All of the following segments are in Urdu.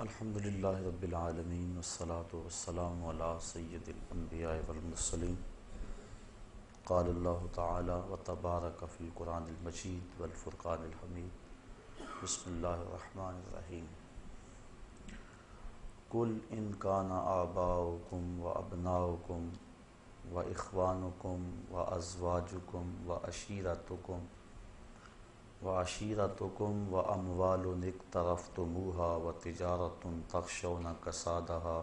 الحمدللہ رب العالمین والصلاة والسلام علی سید الانبیاء والمرسلین قال اللہ تعالی وتبارک فی القرآن المجید والفرقان الحمید بسم اللہ الرحمن الرحیم قل ان کان آباؤکم و ابناؤکم و اخوانکم و ازواجکم وعشیرتکم واموال اقترفتموها وتجارة تخشون کسادها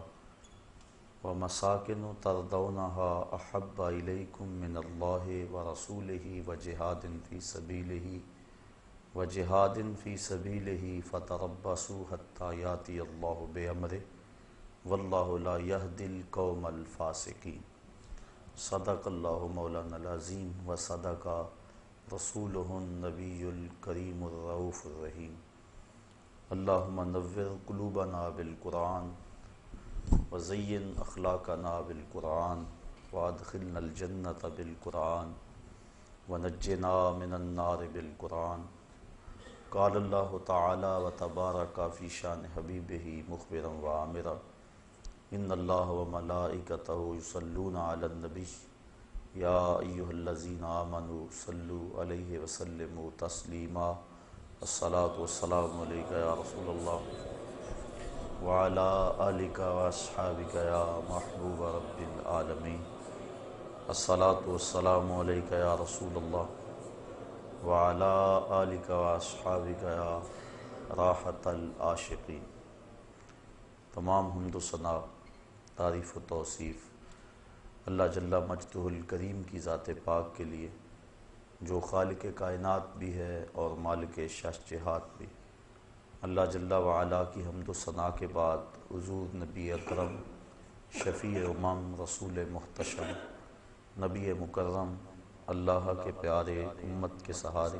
ومساکن ترضونها احب الیکم من اللہ ورسولہ وجہاد فی سبیلہ فتربصوا حتی یاتی اللہ بامرہ واللہ لا یہدی القوم الفاسقین۔ صدق اللہ مولانا العظیم وصدق رسولہ النبی الکریم الرؤوف الرحیم۔ اللہم نور قلوبنا بالقرآن وزین اخلاقنا بالقرآن وادخلنا الجنة بالقرآن ونجنا من النار بالقرآن۔ قال اللہ تعالی وتبارک فی شان حبیبہ مخبرا وعامرا ان اللہ وملائکتہ یصلون علی النبی یا ایہا الذین آمنوا صلوا علیہ وسلموا تسلیما۔ الصلاۃ والسلام علیک یا رسول اللہ وعلی آلک واصحابک یا محبوب رب العالمین۔ الصلاۃ والسلام علیک یا رسول اللہ وعلی آلک واصحابک یا راحت العاشقین۔ تمام حمد و ثنا، تعریف و توصیف اللہ جل مجدہ الکریم کی ذات پاک کے لیے، جو خالق کائنات بھی ہے اور مالک شش جہات بھی۔ اللہ جل وعلا کی حمد و ثنا کے بعد حضور نبی اکرم، شفیع امم، رسول محتشم، نبی مکرم، اللہ کے پیارے، امت کے سہارے،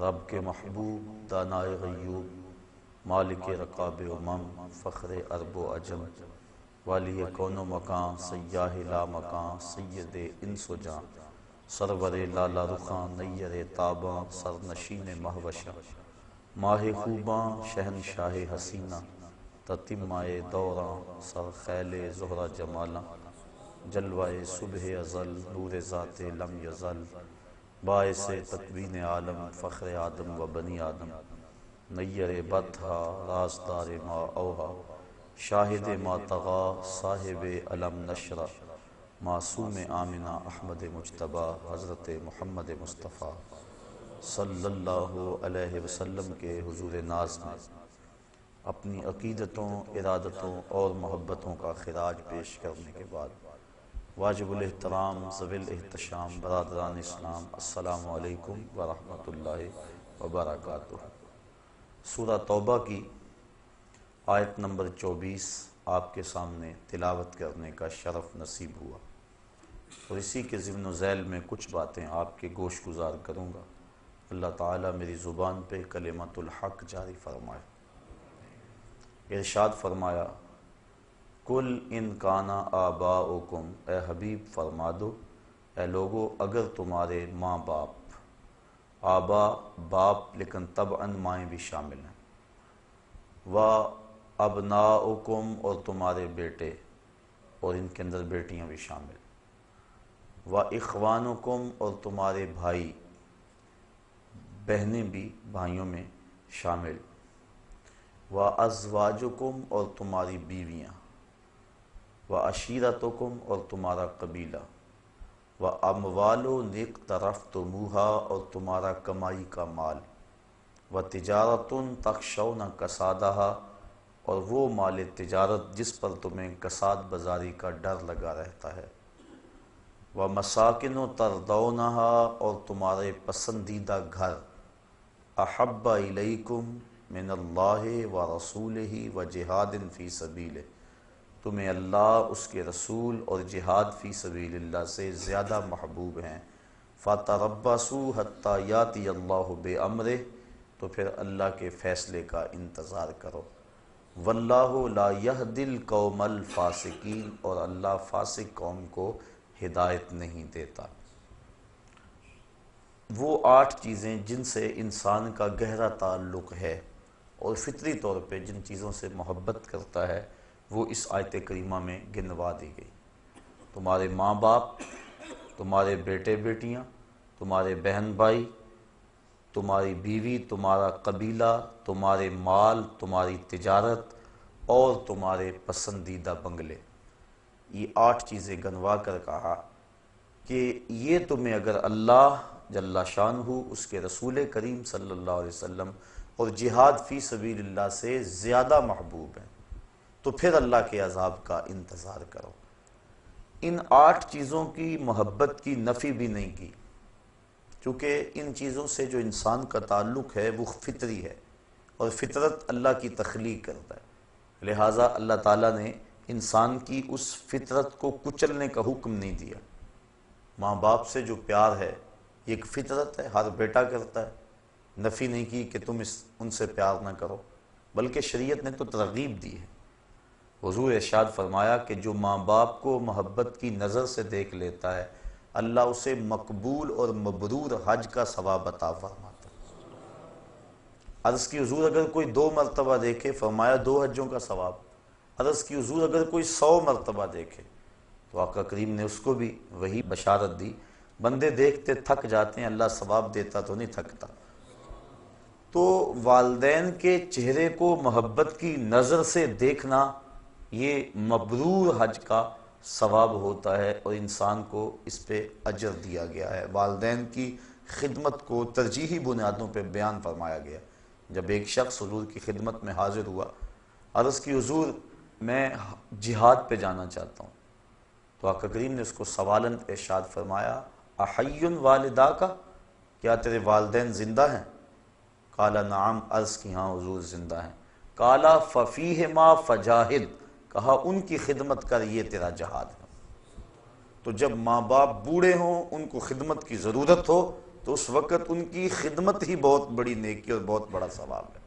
رب کے محبوب، دانائے غیوب، مالک رقاب امم، فخر عرب و عجم، والی کون و مکان، سیاہ لا مکان، سید انس و جان، سرور لالا رخاں، نیر تاباں، سرنشین مہوشاں، ماہ خوباں، شہنشاہ حسینہ، تتمہ دوراں، سر خیل زہرہ جمالاں، جلوہ صبح ازل، نور ذات لم یزل، باعث تکوین عالم، فخر آدم و بنی آدم، نیر بطحا، رازدار ما اوہا، شاہد ما طغا، صاحب علم نشرہ، معصوم آمنہ، احمد مجتبیٰ، حضرت محمد مصطفیٰ صلی اللہ علیہ وسلم کے حضور ناز میں اپنی عقیدتوں، ارادتوں اور محبتوں کا خراج پیش کرنے کے بعد واجب الاحترام، ذوی الاحتشام، برادران اسلام، السلام علیکم ورحمۃ اللہ وبرکاتہ۔ سورہ توبہ کی آیت نمبر 24 آپ کے سامنے تلاوت کرنے کا شرف نصیب ہوا، اور اسی کے ضمن و ذیل میں کچھ باتیں آپ کے گوش گزار کروں گا۔ اللہ تعالیٰ میری زبان پہ کلمۃ الحق جاری فرمائے۔ ارشاد فرمایا، قل ان کانا آباؤکم، اے حبیب فرما دو، اے لوگو اگر تمہارے ماں باپ، آبا باپ لیکن طبعاً مائیں بھی شامل ہیں، و ابناؤکم اور تمہارے بیٹے، اور ان کے اندر بیٹیاں بھی شامل، و اخوانکم اور تمہارے بھائی، بہنیں بھی بھائیوں میں شامل، و ازواجکم اور تمہاری بیویاں، و عشیرتکم اور تمہارا قبیلہ، و اموال اقترفتموہا اور تمہارا کمائی کا مال، و تجارت تخشون کسادہا اور وہ مال تجارت جس پر تمہیں کساد بازاری کا ڈر لگا رہتا ہے، و مساکن ترضونہا اور تمہارے پسندیدہ گھر، احب الیکم من اللہ و رسولہ و جہاد فی سبیلہ، تمہیں اللہ، اس کے رسول اور جہاد فی سبیل اللہ سے زیادہ محبوب ہیں، فتربصوا حتی یاتی اللہ بامرہ، تو پھر اللہ کے فیصلے کا انتظار کرو، واللہ لا یہدی القوم الفاسقین، اور اللہ فاسق قوم کو ہدایت نہیں دیتا۔ وہ 8 چیزیں جن سے انسان کا گہرا تعلق ہے اور فطری طور پہ جن چیزوں سے محبت کرتا ہے وہ اس آیت کریمہ میں گنوا دی گئی۔ تمہارے ماں باپ، تمہارے بیٹے بیٹیاں، تمہارے بہن بھائی، تمہاری بیوی، تمہارا قبیلہ، تمہارے مال، تمہاری تجارت اور تمہارے پسندیدہ بنگلے، یہ 8 چیزیں گنوا کر کہا کہ یہ تمہیں اگر اللہ جل شانہ، اس کے رسول کریم صلی اللہ علیہ وسلم اور جہاد فی سبیل اللہ سے زیادہ محبوب ہیں تو پھر اللہ کے عذاب کا انتظار کرو۔ ان 8 چیزوں کی محبت کی نفی بھی نہیں کی، کیونکہ ان چیزوں سے جو انسان کا تعلق ہے وہ فطری ہے، اور فطرت اللہ کی تخلیق کرتا ہے، لہٰذا اللہ تعالیٰ نے انسان کی اس فطرت کو کچلنے کا حکم نہیں دیا۔ ماں باپ سے جو پیار ہے یہ ایک فطرت ہے، ہر بیٹا کرتا ہے، نفی نہیں کی کہ تم ان سے پیار نہ کرو، بلکہ شریعت نے تو ترغیب دی ہے۔ حضور ارشاد فرمایا کہ جو ماں باپ کو محبت کی نظر سے دیکھ لیتا ہے اللہ اسے مقبول اور مبرور حج کا ثواب عطا فرماتا ہے۔ عرض کی حضور اگر کوئی 2 مرتبہ دیکھے، فرمایا 2 حجوں کا ثواب۔ عرض کی حضور اگر کوئی 100 مرتبہ دیکھے، تو آقا کریم نے اس کو بھی وہی بشارت دی، بندے دیکھتے تھک جاتے ہیں، اللہ ثواب دیتا تو نہیں تھکتا۔ تو والدین کے چہرے کو محبت کی نظر سے دیکھنا یہ مبرور حج کا ثواب ہوتا ہے، اور انسان کو اس پہ اجر دیا گیا ہے۔ والدین کی خدمت کو ترجیحی بنیادوں پہ بیان فرمایا گیا۔ جب ایک شخص حضور کی خدمت میں حاضر ہوا، عرض کی حضور میں جہاد پہ جانا چاہتا ہوں، تو آقا کریم نے اس کو سوالن ارشاد فرمایا احی والدا کا، کیا تیرے والدین زندہ ہیں؟ قال نعم، عرض کی ہاں حضور زندہ ہیں۔ قال ففیہما فجاہد، کہا ان کی خدمت کر، یہ تیرا جہاد ہے۔ تو جب ماں باپ بوڑھے ہوں، ان کو خدمت کی ضرورت ہو، تو اس وقت ان کی خدمت ہی بہت بڑی نیکی اور بہت بڑا ثواب ہے۔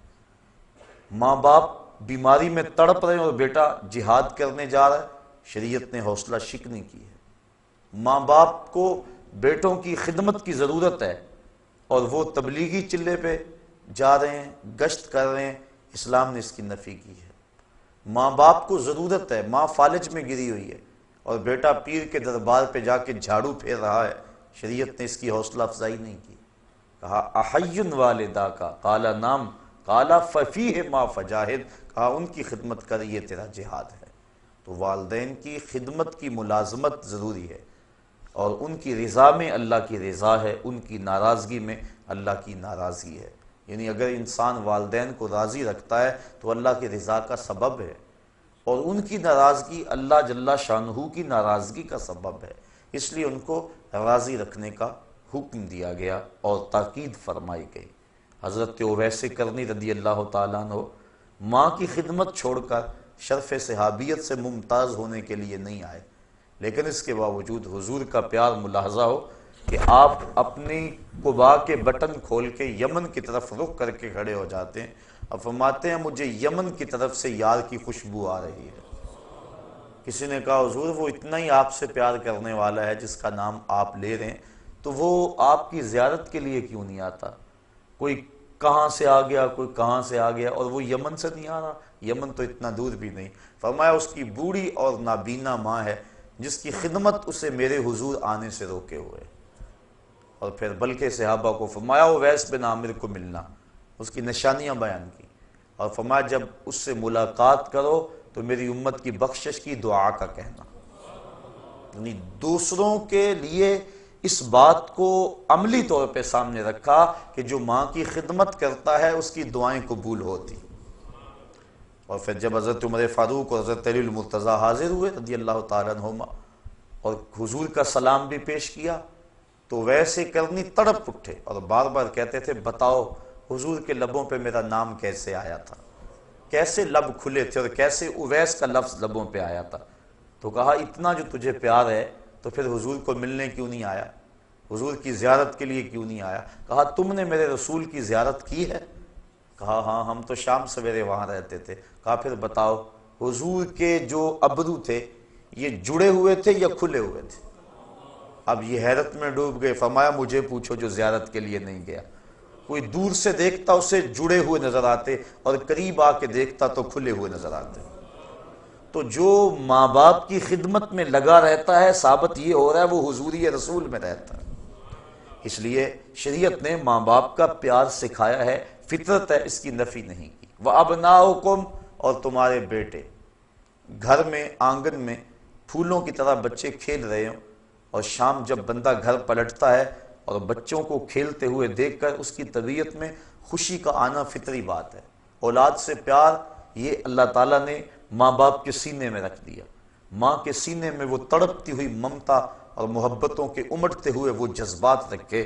ماں باپ بیماری میں تڑپ رہے ہیں اور بیٹا جہاد کرنے جا رہا ہے، شریعت نے حوصلہ شکنی کی ہے۔ ماں باپ کو بیٹوں کی خدمت کی ضرورت ہے اور وہ تبلیغی چلے پہ جا رہے ہیں، گشت کر رہے ہیں، اسلام نے اس کی نفی کی ہے۔ ماں باپ کو ضرورت ہے، ماں فالج میں گری ہوئی ہے اور بیٹا پیر کے دربار پہ جا کے جھاڑو پھیر رہا ہے، شریعت نے اس کی حوصلہ افزائی نہیں کی۔ کہا احی والدا کا، قال نعم، قال ففیہما فجاہد، کہا ان کی خدمت کر، یہ تیرا جہاد ہے۔ تو والدین کی خدمت کی ملازمت ضروری ہے، اور ان کی رضا میں اللہ کی رضا ہے، ان کی ناراضگی میں اللہ کی ناراضگی ہے۔ یعنی اگر انسان والدین کو راضی رکھتا ہے تو اللہ کی رضا کا سبب ہے، اور ان کی ناراضگی اللہ جل شانہ کی ناراضگی کا سبب ہے، اس لیے ان کو راضی رکھنے کا حکم دیا گیا اور تاکید فرمائی گئی۔ حضرت اویس کرنی رضی اللہ تعالیٰ عنہ ماں کی خدمت چھوڑ کر شرف صحابیت سے ممتاز ہونے کے لیے نہیں آئے، لیکن اس کے باوجود حضور کا پیار ملاحظہ ہو کہ آپ اپنی قبا کے بٹن کھول کے یمن کی طرف رخ کر کے کھڑے ہو جاتے ہیں اور فرماتے ہیں مجھے یمن کی طرف سے یار کی خوشبو آ رہی ہے۔ کسی نے کہا حضور وہ اتنا ہی آپ سے پیار کرنے والا ہے جس کا نام آپ لے رہے ہیں، تو وہ آپ کی زیارت کے لیے کیوں نہیں آتا؟ کوئی کہاں سے آ گیا، کوئی کہاں سے آ گیا، اور وہ یمن سے نہیں آ رہا، یمن تو اتنا دور بھی نہیں۔ فرمایا اس کی بوڑھی اور نابینا ماں ہے جس کی خدمت اسے میرے حضور آنے سے روکے ہوئے، اور پھر بلکہ صحابہ کو فرمایا اویس بن عامر کو ملنا، اس کی نشانیاں بیان کی، اور فرمایا جب اس سے ملاقات کرو تو میری امت کی بخشش کی دعا کا کہنا۔ یعنی دوسروں کے لیے اس بات کو عملی طور پہ سامنے رکھا کہ جو ماں کی خدمت کرتا ہے اس کی دعائیں قبول ہوتی۔ اور پھر جب حضرت عمر فاروق اور حضرت علی المرتضیٰ حاضر ہوئے رضی اللہ تعالیٰ عنہما اور حضور کا سلام بھی پیش کیا، تو ویسے کرنی تڑپ اٹھے اور بار بار کہتے تھے بتاؤ حضور کے لبوں پہ میرا نام کیسے آیا تھا، کیسے لب کھلے تھے اور کیسے اویس کا لفظ لبوں پہ آیا تھا۔ تو کہا اتنا جو تجھے پیار ہے تو پھر حضور کو ملنے کیوں نہیں آیا، حضور کی زیارت کے لیے کیوں نہیں آیا؟ کہا تم نے میرے رسول کی زیارت کی ہے؟ کہا ہاں ہم تو شام سویرے وہاں رہتے تھے۔ کہا پھر بتاؤ حضور کے جو ابرو تھے یہ جڑے ہوئے تھے یا کھلے ہوئے تھے؟ اب یہ حیرت میں ڈوب گئے، فرمایا مجھے پوچھو جو زیارت کے لیے نہیں گیا۔ کوئی دور سے دیکھتا اسے جڑے ہوئے نظر آتے اور قریب آ کے دیکھتا تو کھلے ہوئے نظر آتے۔ تو جو ماں باپ کی خدمت میں لگا رہتا ہے ثابت یہ ہو رہا ہے وہ حضوری رسول میں رہتا ہے۔ اس لیے شریعت نے ماں باپ کا پیار سکھایا ہے، فطرت ہے، اس کی نفی نہیں کی۔ وَأَبْنَاؤُكُمْ، اور تمہارے بیٹے، گھر میں آنگن میں پھولوں کی طرح بچے کھیل رہے ہوں، اور شام جب بندہ گھر پلٹتا ہے اور بچوں کو کھیلتے ہوئے دیکھ کر اس کی طبیعت میں خوشی کا آنا فطری بات ہے۔ اولاد سے پیار یہ اللہ تعالیٰ نے ماں باپ کے سینے میں رکھ دیا۔ ماں کے سینے میں وہ تڑپتی ہوئی ممتا اور محبتوں کے امٹتے ہوئے وہ جذبات رکھے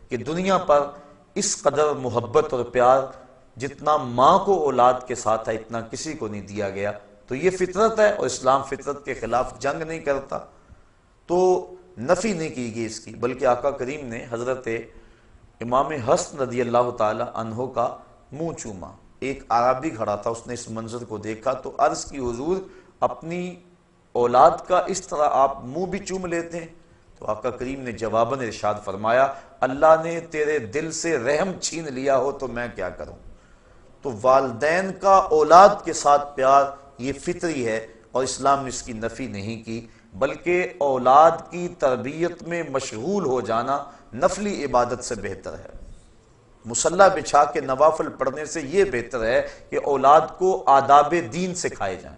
کہ دنیا پر اس قدر محبت اور پیار جتنا ماں کو اولاد کے ساتھ ہے اتنا کسی کو نہیں دیا گیا۔ تو یہ فطرت ہے، اور اسلام فطرت کے خلاف جنگ نہیں کرتا، تو نفی نہیں کی گئی اس کی، بلکہ آقا کریم نے حضرت امام حسن رضی اللہ تعالی عنہ کا منہ چوما۔ ایک عربی کھڑا تھا، اس نے اس منظر کو دیکھا تو عرض کی حضور اپنی اولاد کا اس طرح آپ منہ بھی چوم لیتے ہیں؟ تو آقا کریم نے جواباً ارشاد فرمایا، اللہ نے تیرے دل سے رحم چھین لیا ہو تو میں کیا کروں۔ تو والدین کا اولاد کے ساتھ پیار یہ فطری ہے، اور اسلام نے اس کی نفی نہیں کی، بلکہ اولاد کی تربیت میں مشغول ہو جانا نفلی عبادت سے بہتر ہے۔ مصلی بچھا کے نوافل پڑھنے سے یہ بہتر ہے کہ اولاد کو آداب دین سکھائے جائیں،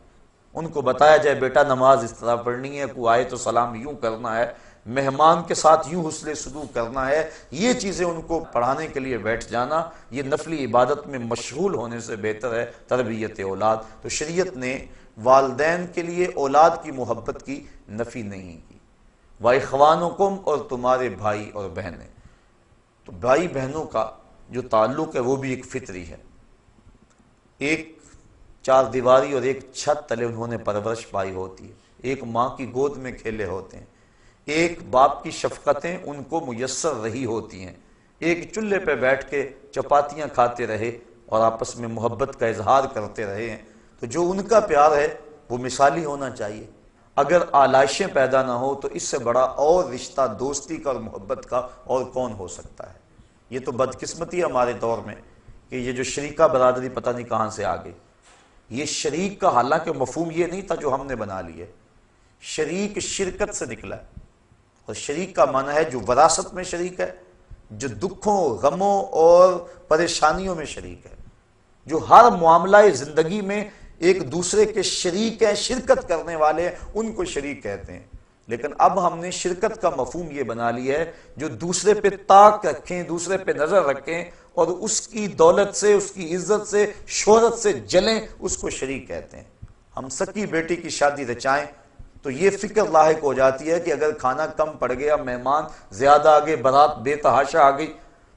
ان کو بتایا جائے بیٹا نماز اس طرح پڑھنی ہے، کوئی آئے تو سلام یوں کرنا ہے، مہمان کے ساتھ یوں حسن سلوک کرنا ہے، یہ چیزیں ان کو پڑھانے کے لیے بیٹھ جانا یہ نفلی عبادت میں مشغول ہونے سے بہتر ہے تربیت اولاد۔ تو شریعت نے والدین کے لیے اولاد کی محبت کی نفی نہیں کی۔ وَإِخْوَانُكُمْ، اور تمہارے بھائی اور بہنیں۔ تو بھائی بہنوں کا جو تعلق ہے وہ بھی ایک فطری ہے۔ ایک چار دیواری اور ایک چھت تلے انہوں نے پرورش پائی ہوتی ہے، ایک ماں کی گود میں کھیلے ہوتے ہیں، ایک باپ کی شفقتیں ان کو میسر رہی ہوتی ہیں، ایک چولہے پہ بیٹھ کے چپاتیاں کھاتے رہے اور آپس میں محبت کا اظہار کرتے رہے ہیں۔ تو جو ان کا پیار ہے وہ مثالی ہونا چاہیے۔ اگر آلائشیں پیدا نہ ہو تو اس سے بڑا اور رشتہ دوستی کا اور محبت کا اور کون ہو سکتا ہے۔ یہ تو بدقسمتی ہے ہمارے دور میں کہ یہ جو شریکہ برادری پتہ نہیں کہاں سے آ گئی۔ یہ شریک کا حالانکہ مفہوم یہ نہیں تھا جو ہم نے بنا لیے، شریک شرکت سے نکلا ہے، اور شریک کا معنی ہے جو وراثت میں شریک ہے، جو دکھوں غموں اور پریشانیوں میں شریک ہے، جو ہر معاملہ زندگی میں ایک دوسرے کے شریک ہیں، شرکت کرنے والے ہیں، ان کو شریک کہتے ہیں۔ لیکن اب ہم نے شرکت کا مفہوم یہ بنا لیا ہے جو دوسرے پہ طاق رکھیں، دوسرے پہ نظر رکھیں اور اس کی دولت سے، اس کی عزت سے، شہرت سے جلیں، اس کو شریک کہتے ہیں۔ ہم سکی بیٹی کی شادی رچائیں تو یہ فکر لاحق ہو جاتی ہے کہ اگر کھانا کم پڑ گیا، مہمان زیادہ آگے، بارات بے تحاشا آ گئی،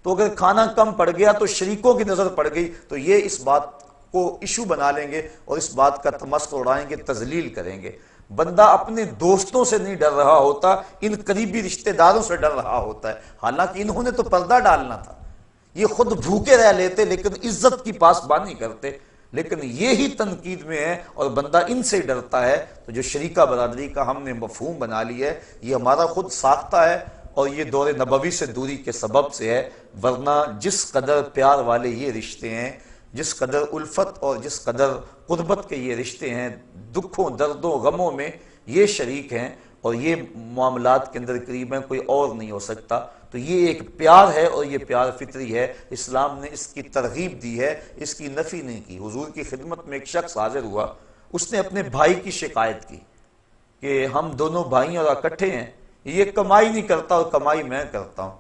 تو اگر کھانا کم پڑ گیا تو شریکوں کی نظر پڑ گئی، تو یہ اس بات کو ایشو بنا لیں گے اور اس بات کا تمسخر اڑائیں گے، تذلیل کریں گے۔ بندہ اپنے دوستوں سے نہیں ڈر رہا ہوتا، ان قریبی رشتہ داروں سے ڈر رہا ہوتا ہے، حالانکہ انہوں نے تو پردہ ڈالنا تھا، یہ خود بھوکے رہ لیتے لیکن عزت کی پاسبانی کرتے، لیکن یہی تنقید میں ہے اور بندہ ان سے ڈرتا ہے۔ تو جو شریکہ برادری کا ہم نے مفہوم بنا لی ہے یہ ہمارا خود ساختہ ہے، اور یہ دور نبوی سے دوری کے سبب سے ہے، ورنہ جس قدر پیار والے یہ رشتے ہیں، جس قدر الفت اور جس قدر قربت کے یہ رشتے ہیں، دکھوں دردوں غموں میں یہ شریک ہیں اور یہ معاملات کے اندر قریب ہیں، کوئی اور نہیں ہو سکتا۔ تو یہ ایک پیار ہے اور یہ پیار فطری ہے، اسلام نے اس کی ترغیب دی ہے، اس کی نفی نہیں کی۔ حضور کی خدمت میں ایک شخص حاضر ہوا، اس نے اپنے بھائی کی شکایت کی کہ ہم دونوں بھائی اور اکٹھے ہیں، یہ کمائی نہیں کرتا اور کمائی میں کرتا ہوں۔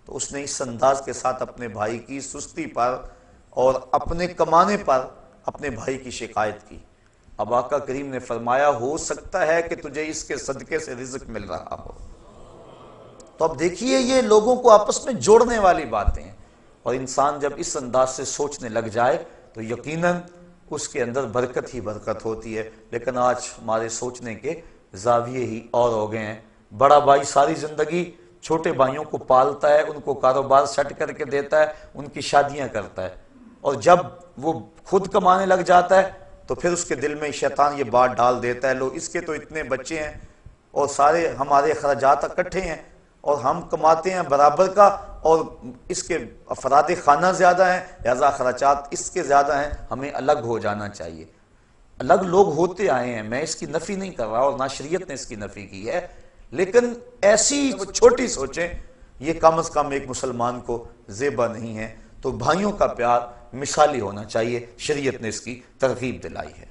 تو اس نے اس انداز کے ساتھ اپنے بھائی کی سستی پر اور اپنے کمانے پر اپنے بھائی کی شکایت کی۔ اب آقا کریم نے فرمایا ہو سکتا ہے کہ تجھے اس کے صدقے سے رزق مل رہا ہو۔ تو اب دیکھیے یہ لوگوں کو آپس میں جوڑنے والی باتیں ہیں، اور انسان جب اس انداز سے سوچنے لگ جائے تو یقیناً اس کے اندر برکت ہی برکت ہوتی ہے۔ لیکن آج ہمارے سوچنے کے زاویے ہی اور ہو گئے ہیں۔ بڑا بھائی ساری زندگی چھوٹے بھائیوں کو پالتا ہے، ان کو کاروبار سیٹ کر کے دیتا ہے، ان کی شادیاں کرتا ہے، اور جب وہ خود کمانے لگ جاتا ہے تو پھر اس کے دل میں شیطان یہ بات ڈال دیتا ہے، لو اس کے تو اتنے بچے ہیں اور سارے ہمارے اخراجات اکٹھے ہیں اور ہم کماتے ہیں برابر کا اور اس کے افراد خانہ زیادہ ہیں، لہذا اخراجات اس کے زیادہ ہیں، ہمیں الگ ہو جانا چاہیے۔ الگ لوگ ہوتے آئے ہیں، میں اس کی نفی نہیں کر رہا اور نہ شریعت نے اس کی نفی کی ہے، لیکن ایسی چھوٹی سوچیں یہ کم از کم ایک مسلمان کو زیبا نہیں ہے۔ تو بھائیوں کا پیار مثالی ہونا چاہیے، شریعت نے اس کی ترغیب دلائی ہے۔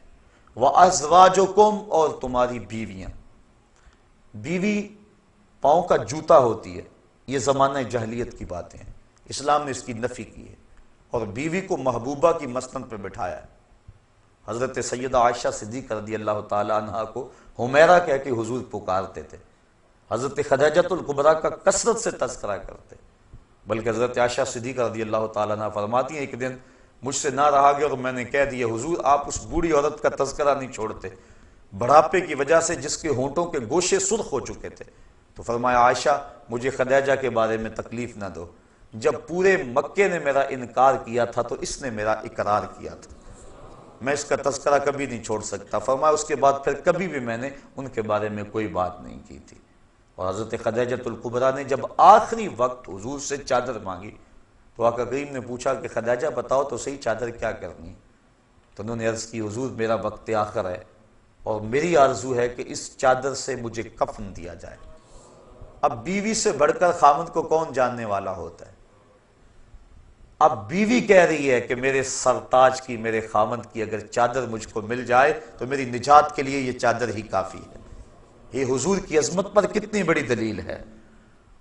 وَأَزْوَاجُكُمْ، اور تمہاری بیویاں۔ بیوی پاؤں کا جوتا ہوتی ہے، یہ زمانہ جاہلیت کی باتیں ہیں، اسلام نے اس کی نفی کی ہے اور بیوی کو محبوبہ کی مسند پہ بٹھایا ہے۔ حضرت سیدہ عائشہ صدیقہ رضی اللہ تعالی عنہا کو حمیرہ کہہ کے حضور پکارتے تھے، حضرت خدیجۃ الکبریٰ کا کثرت سے تذکرہ کرتے، بلکہ حضرت عائشہ صدیقہ رضی اللہ تعالی عنہا فرماتی ہیں ایک دن مجھ سے نہ رہا گیا اور میں نے کہہ دیا حضور آپ اس بوڑھی عورت کا تذکرہ نہیں چھوڑتے، بڑھاپے کی وجہ سے جس کے ہونٹوں کے گوشے سرخ ہو چکے تھے۔ تو فرمایا عائشہ مجھے خدیجہ کے بارے میں تکلیف نہ دو، جب پورے مکے نے میرا انکار کیا تھا تو اس نے میرا اقرار کیا تھا، میں اس کا تذکرہ کبھی نہیں چھوڑ سکتا۔ فرمایا اس کے بعد پھر کبھی بھی میں نے ان کے بارے میں کوئی بات نہیں کی تھی۔ اور حضرت خدیجۃ الکبریٰ نے جب آخری وقت حضور سے چادر مانگی تو آقا کریم نے پوچھا کہ خدیجہ بتاؤ تو صحیح چادر کیا کرنی ہے؟ تو انہوں نے عرض کی حضور میرا وقت آخر ہے اور میری آرزو ہے کہ اس چادر سے مجھے کفن دیا جائے۔ اب بیوی سے بڑھ کر خامد کو کون جاننے والا ہوتا ہے؟ اب بیوی کہہ رہی ہے کہ میرے سرتاج کی، میرے خامد کی اگر چادر مجھ کو مل جائے تو میری نجات کے لیے یہ چادر ہی کافی ہے۔ یہ حضور کی عظمت پر کتنی بڑی دلیل ہے۔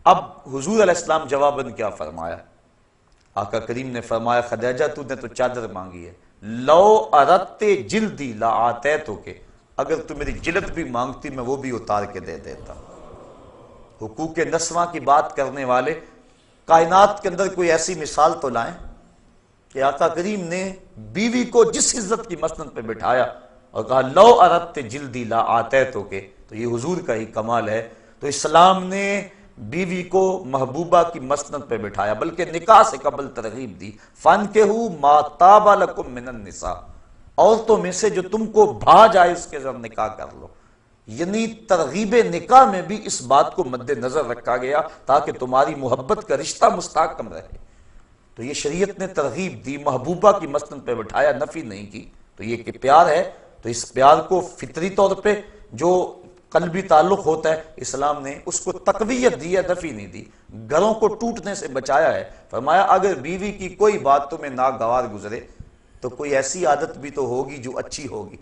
اب حضور علیہ السلام جواباً کیا فرمایا؟ آقا کریم نے فرمایا خدیجہ تو نے تو چادر مانگی ہے، لو اردت جلدی لا آتیتک، اگر تو میری جلد بھی مانگتی میں وہ بھی اتار کے دے دیتا۔ حقوق نسواں کی بات کرنے والے کائنات کے اندر کوئی ایسی مثال تو لائیں کہ آقا کریم نے بیوی کو جس عزت کی مسند پہ بٹھایا اور کہا لو اردت جلدی لا آتیتک، تو یہ حضور کا ہی کمال ہے۔ تو اسلام نے بیوی کو محبوبہ کی مسند پہ بٹھایا، بلکہ نکاح سے قبل ترغیب دی، فانکحوا ما طاب لکم من النساء، عورتوں میں سے جو تم کو بھا جائے اس کے ساتھ نکاح کر لو۔ یعنی ترغیب نکاح میں بھی اس بات کو مد نظر رکھا گیا تاکہ تمہاری محبت کا رشتہ مستحکم رہے۔ تو یہ شریعت نے ترغیب دی، محبوبہ کی مسند پہ بٹھایا، نفی نہیں کی۔ تو یہ کہ پیار ہے، تو اس پیار کو فطری طور پہ جو قلبی تعلق ہوتا ہے اسلام نے اس کو تقویت دی ہے، نفی نہیں دی، گھروں کو ٹوٹنے سے بچایا ہے۔ فرمایا اگر بیوی کی کوئی بات تمہیں ناگوار گزرے تو کوئی ایسی عادت بھی تو ہوگی جو اچھی ہوگی،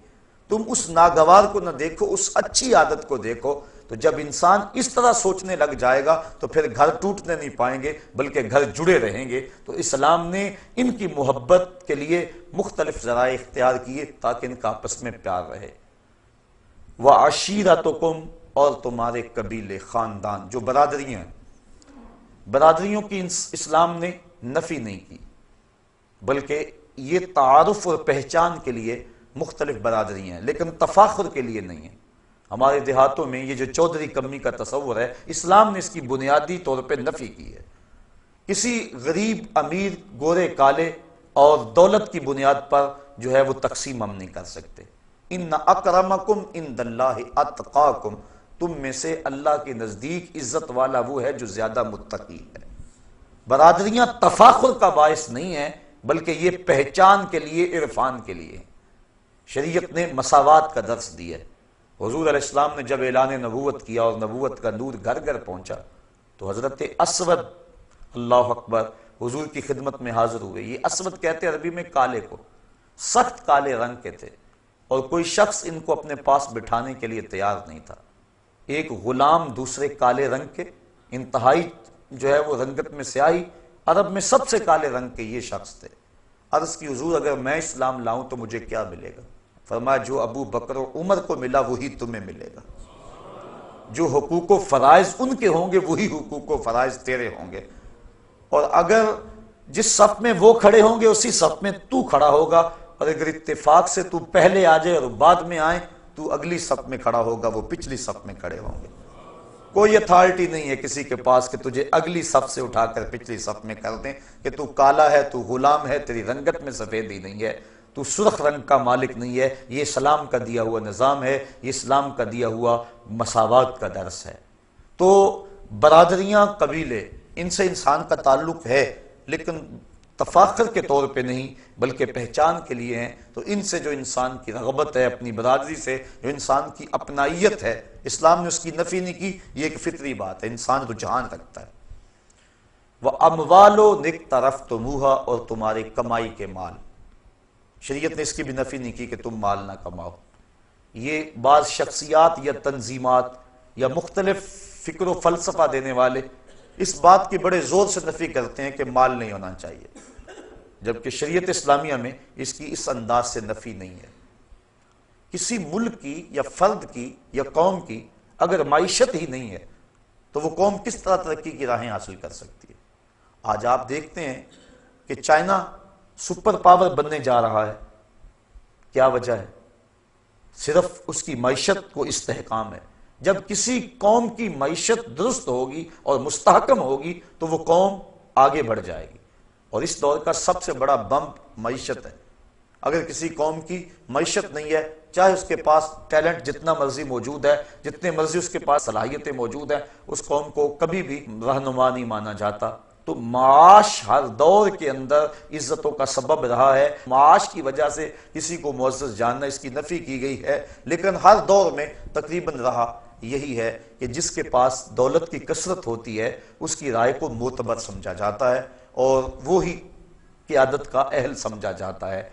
تم اس ناگوار کو نہ دیکھو، اس اچھی عادت کو دیکھو۔ تو جب انسان اس طرح سوچنے لگ جائے گا تو پھر گھر ٹوٹنے نہیں پائیں گے بلکہ گھر جڑے رہیں گے۔ تو اسلام نے ان کی محبت کے لیے مختلف ذرائع اختیار کیے تاکہ ان کا آپس میں پیار رہے۔ وَعَشِيرَتُكُمْ، اور تمہارے قبیلے، خاندان، جو برادریاں ہیں، برادریوں کی اسلام نے نفی نہیں کی، بلکہ یہ تعارف اور پہچان کے لیے مختلف برادریاں ہیں، لیکن تفاخر کے لیے نہیں ہیں۔ ہمارے دیہاتوں میں یہ جو چودھری کمی کا تصور ہے اسلام نے اس کی بنیادی طور پہ نفی کی ہے۔ کسی غریب، امیر، گورے، کالے اور دولت کی بنیاد پر جو ہے وہ تقسیم ہم نہیں کر سکتے۔ ان اکرمکم عند اللہ اتقاکم، تم میں سے اللہ کے نزدیک عزت والا وہ ہے جو زیادہ متقی ہے۔ برادریاں تفاخر کا باعث نہیں ہیں بلکہ یہ پہچان کے لیے، عرفان کے لیے۔ شریعت نے مساوات کا درس دیا ہے۔ حضور علیہ السلام نے جب اعلان نبوت کیا اور نبوت کا نور گھر گھر پہنچا تو حضرت اسود، اللہ اکبر، حضور کی خدمت میں حاضر ہوئے۔ یہ اسود کہتے عربی میں کالے کو، سخت کالے رنگ کے تھے اور کوئی شخص ان کو اپنے پاس بٹھانے کے لیے تیار نہیں تھا۔ ایک غلام دوسرے کالے رنگ کے، انتہائی جو ہے وہ رنگت میں سیاہی، عرب میں سب سے کالے رنگ کے یہ شخص تھے۔ عرض کی حضور اگر میں اسلام لاؤں تو مجھے کیا ملے گا؟ فرمایا جو ابو بکر و عمر کو ملا وہی تمہیں ملے گا، جو حقوق و فرائض ان کے ہوں گے وہی حقوق و فرائض تیرے ہوں گے، اور اگر جس صف میں وہ کھڑے ہوں گے اسی صف میں تو کھڑا ہوگا، اور اگر اتفاق سے تو پہلے آ جائے اور بعد میں آئے تو اگلی صف میں کھڑا ہوگا، وہ پچھلی صف میں کھڑے ہوں گے۔ کوئی اتھارٹی نہیں ہے کسی کے پاس کہ تجھے اگلی صف سے اٹھا کر پچھلی صف میں کر دیں کہ تو کالا ہے، تو غلام ہے، تیری رنگت میں سفیدی نہیں ہے، تو سرخ رنگ کا مالک نہیں ہے۔ یہ اسلام کا دیا ہوا نظام ہے، یہ اسلام کا دیا ہوا مساوات کا درس ہے۔ تو برادریاں، قبیلے، ان سے انسان کا تعلق ہے لیکن تفاخر کے طور پہ نہیں بلکہ پہچان کے لیے ہیں، تو ان سے جو انسان کی رغبت ہے، اپنی برادری سے جو انسان کی اپنائیت ہے، اسلام نے اس کی نفی نہیں کی، یہ ایک فطری بات ہے، انسان رجحان رکھتا ہے۔ وَأَمْوَالُ اقْتَرَفْتُمُوهَا، اور تمہاری کمائی کے مال، شریعت نے اس کی بھی نفی نہیں کی کہ تم مال نہ کماؤ۔ یہ بعض شخصیات یا تنظیمات یا مختلف فکر و فلسفہ دینے والے اس بات کی بڑے زور سے نفی کرتے ہیں کہ مال نہیں ہونا چاہیے، جبکہ شریعت اسلامیہ میں اس کی اس انداز سے نفی نہیں ہے۔ کسی ملک کی یا فرد کی یا قوم کی اگر معیشت ہی نہیں ہے تو وہ قوم کس طرح ترقی کی راہیں حاصل کر سکتی ہے؟ آج آپ دیکھتے ہیں کہ چائنا سپر پاور بننے جا رہا ہے، کیا وجہ ہے؟ صرف اس کی معیشت کو استحکام ہے۔ جب کسی قوم کی معیشت درست ہوگی اور مستحکم ہوگی تو وہ قوم آگے بڑھ جائے گی، اور اس دور کا سب سے بڑا بمپ معیشت ہے۔ اگر کسی قوم کی معیشت نہیں ہے، چاہے اس کے پاس ٹیلنٹ جتنا مرضی موجود ہے، جتنے مرضی اس کے پاس صلاحیتیں موجود ہیں، اس قوم کو کبھی بھی رہنما نہیں مانا جاتا۔ تو معاش ہر دور کے اندر عزتوں کا سبب رہا ہے، معاش کی وجہ سے کسی کو معزز جاننا، اس کی نفی کی گئی ہے، لیکن ہر دور میں تقریباً رہا یہی ہے کہ جس کے پاس دولت کی کثرت ہوتی ہے اس کی رائے کو معتبر سمجھا جاتا ہے اور وہی قیادت کا اہل سمجھا جاتا ہے۔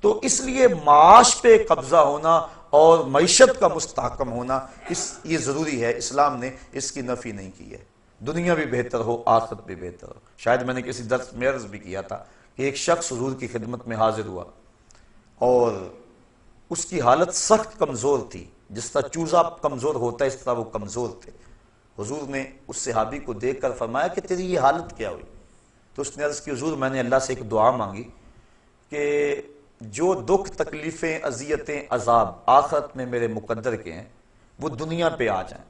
تو اس لیے معاش پہ قبضہ ہونا اور معیشت کا مستحکم ہونا یہ ضروری ہے، اسلام نے اس کی نفی نہیں کی ہے۔ دنیا بھی بہتر ہو، آخرت بھی بہتر ہو۔ شاید میں نے کسی درس میں عرض بھی کیا تھا کہ ایک شخص حضور کی خدمت میں حاضر ہوا اور اس کی حالت سخت کمزور تھی، جس طرح چوزا کمزور ہوتا ہے اس طرح وہ کمزور تھے۔ حضور نے اس صحابی کو دیکھ کر فرمایا کہ تیری یہ حالت کیا ہوئی؟ تو اس نے عرض کی حضور میں نے اللہ سے ایک دعا مانگی کہ جو دکھ تکلیفیں اذیتیں عذاب آخرت میں میرے مقدر کے ہیں وہ دنیا پہ آ جائیں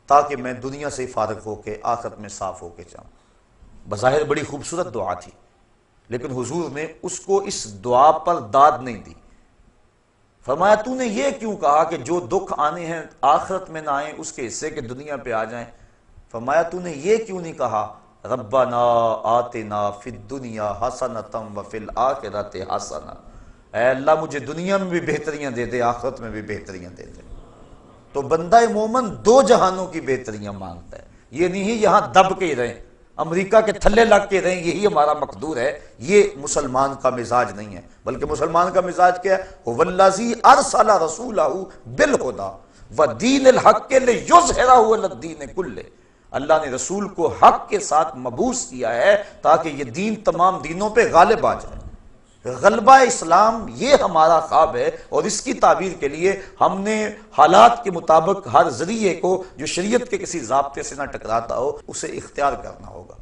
تاکہ میں دنیا سے فارغ ہو کے آخرت میں صاف ہو کے جاؤں۔ بظاہر بڑی خوبصورت دعا تھی، لیکن حضور نے اس کو اس دعا پر داد نہیں دی۔ فرمایا تو نے یہ کیوں کہا کہ جو دکھ آنے ہیں آخرت میں نہ آئیں اس کے حصے کے دنیا پہ آ جائیں؟ فرمایا تو نے یہ کیوں نہیں کہا ربنا آتنا فی الدنیا حسنۃ وفی الآخرۃ حسنۃ، اے اللہ مجھے دنیا میں بھی بہتریاں دے دے، آخرت میں بھی بہتریاں دے دے۔ تو بندہ مومن دو جہانوں کی بہتریاں مانگتا ہے، یہ نہیں یہاں دب کے ہی رہیں، امریکہ کے تھلے لگ کے رہیں یہی ہمارا مقدور ہے، یہ مسلمان کا مزاج نہیں ہے۔ بلکہ مسلمان کا مزاج کیا ہے؟ وَالَّذِي أَرْسَلَ رَسُولَهُ بِالْهُدَى وَدِينِ الْحَقِّ لِيُظْهِرَهُ عَلَى الدِّينِ كُلِّهِ، اللہ نے رسول کو حق کے ساتھ مبعوث کیا ہے تاکہ یہ دین تمام دینوں پہ غالب آ جائے۔ غلبہ اسلام یہ ہمارا خواب ہے، اور اس کی تعبیر کے لیے ہم نے حالات کے مطابق ہر ذریعے کو جو شریعت کے کسی ضابطے سے نہ ٹکراتا ہو اسے اختیار کرنا ہوگا۔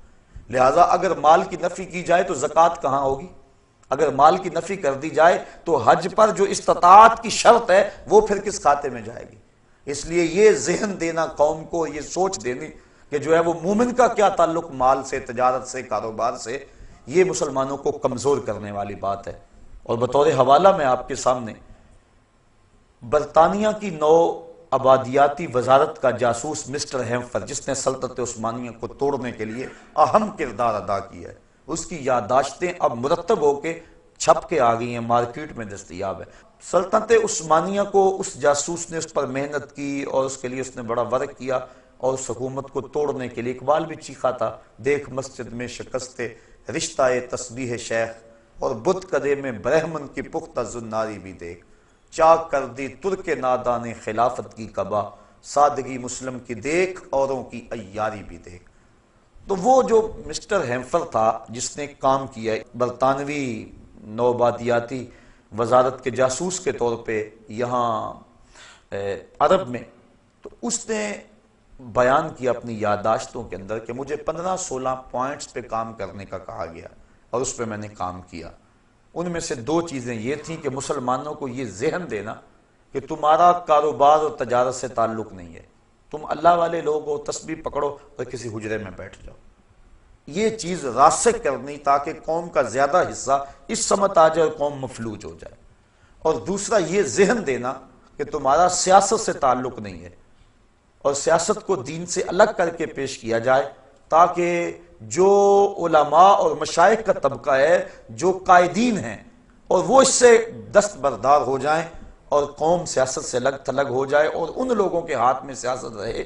لہٰذا اگر مال کی نفی کی جائے تو زکوٰۃ کہاں ہوگی؟ اگر مال کی نفی کر دی جائے تو حج پر جو استطاعت کی شرط ہے وہ پھر کس کھاتے میں جائے گی؟ اس لیے یہ ذہن دینا قوم کو، یہ سوچ دینی کہ جو ہے وہ مومن کا کیا تعلق مال سے، تجارت سے، کاروبار سے، یہ مسلمانوں کو کمزور کرنے والی بات ہے۔ اور بطور حوالہ میں آپ کے سامنے برطانیہ کی نو آبادیاتی وزارت کا جاسوس مسٹر ہیمفر، جس نے سلطنت عثمانیہ کو توڑنے کے لیے اہم کردار ادا کیا ہے، اس کی یادداشتیں اب مرتب ہو کے چھپ کے آ گئی ہیں، مارکیٹ میں دستیاب ہے۔ سلطنت عثمانیہ کو اس جاسوس نے اس پر محنت کی اور اس کے لیے اس نے بڑا ورک کیا، اور اس حکومت کو توڑنے کے لیے اقبال بھی چیخا تھا، دیکھ مسجد میں شکست رشتہ تسبیح شیخ اور بت کدے میں برہمن کی پختہ زناری بھی دیکھ، چاک کر دی ترک نادان خلافت کی قبا، سادگی مسلم کی دیکھ اوروں کی عیاری بھی دیکھ۔ تو وہ جو مسٹر ہیمفر تھا جس نے کام کیا برطانوی نوآبادیاتی وزارت کے جاسوس کے طور پہ یہاں عرب میں، تو اس نے بیان کیا اپنی یادداشتوں کے اندر کہ مجھے 15-16 پوائنٹس پہ کام کرنے کا کہا گیا اور اس پہ میں نے کام کیا۔ ان میں سے 2 چیزیں یہ تھیں کہ مسلمانوں کو یہ ذہن دینا کہ تمہارا کاروبار اور تجارت سے تعلق نہیں ہے، تم اللہ والے لوگ ہو، تسبیح پکڑو اور کسی حجرے میں بیٹھ جاؤ۔ یہ چیز راسخ کرنی تاکہ قوم کا زیادہ حصہ اس سمت آ جائے اور قوم مفلوج ہو جائے۔ اور دوسرا یہ ذہن دینا کہ تمہارا سیاست سے تعلق نہیں ہے اور سیاست کو دین سے الگ کر کے پیش کیا جائے تاکہ جو علماء اور مشائخ کا طبقہ ہے، جو قائدین ہیں، اور وہ اس سے دستبردار ہو جائیں اور قوم سیاست سے الگ تھلگ ہو جائے، اور ان لوگوں کے ہاتھ میں سیاست رہے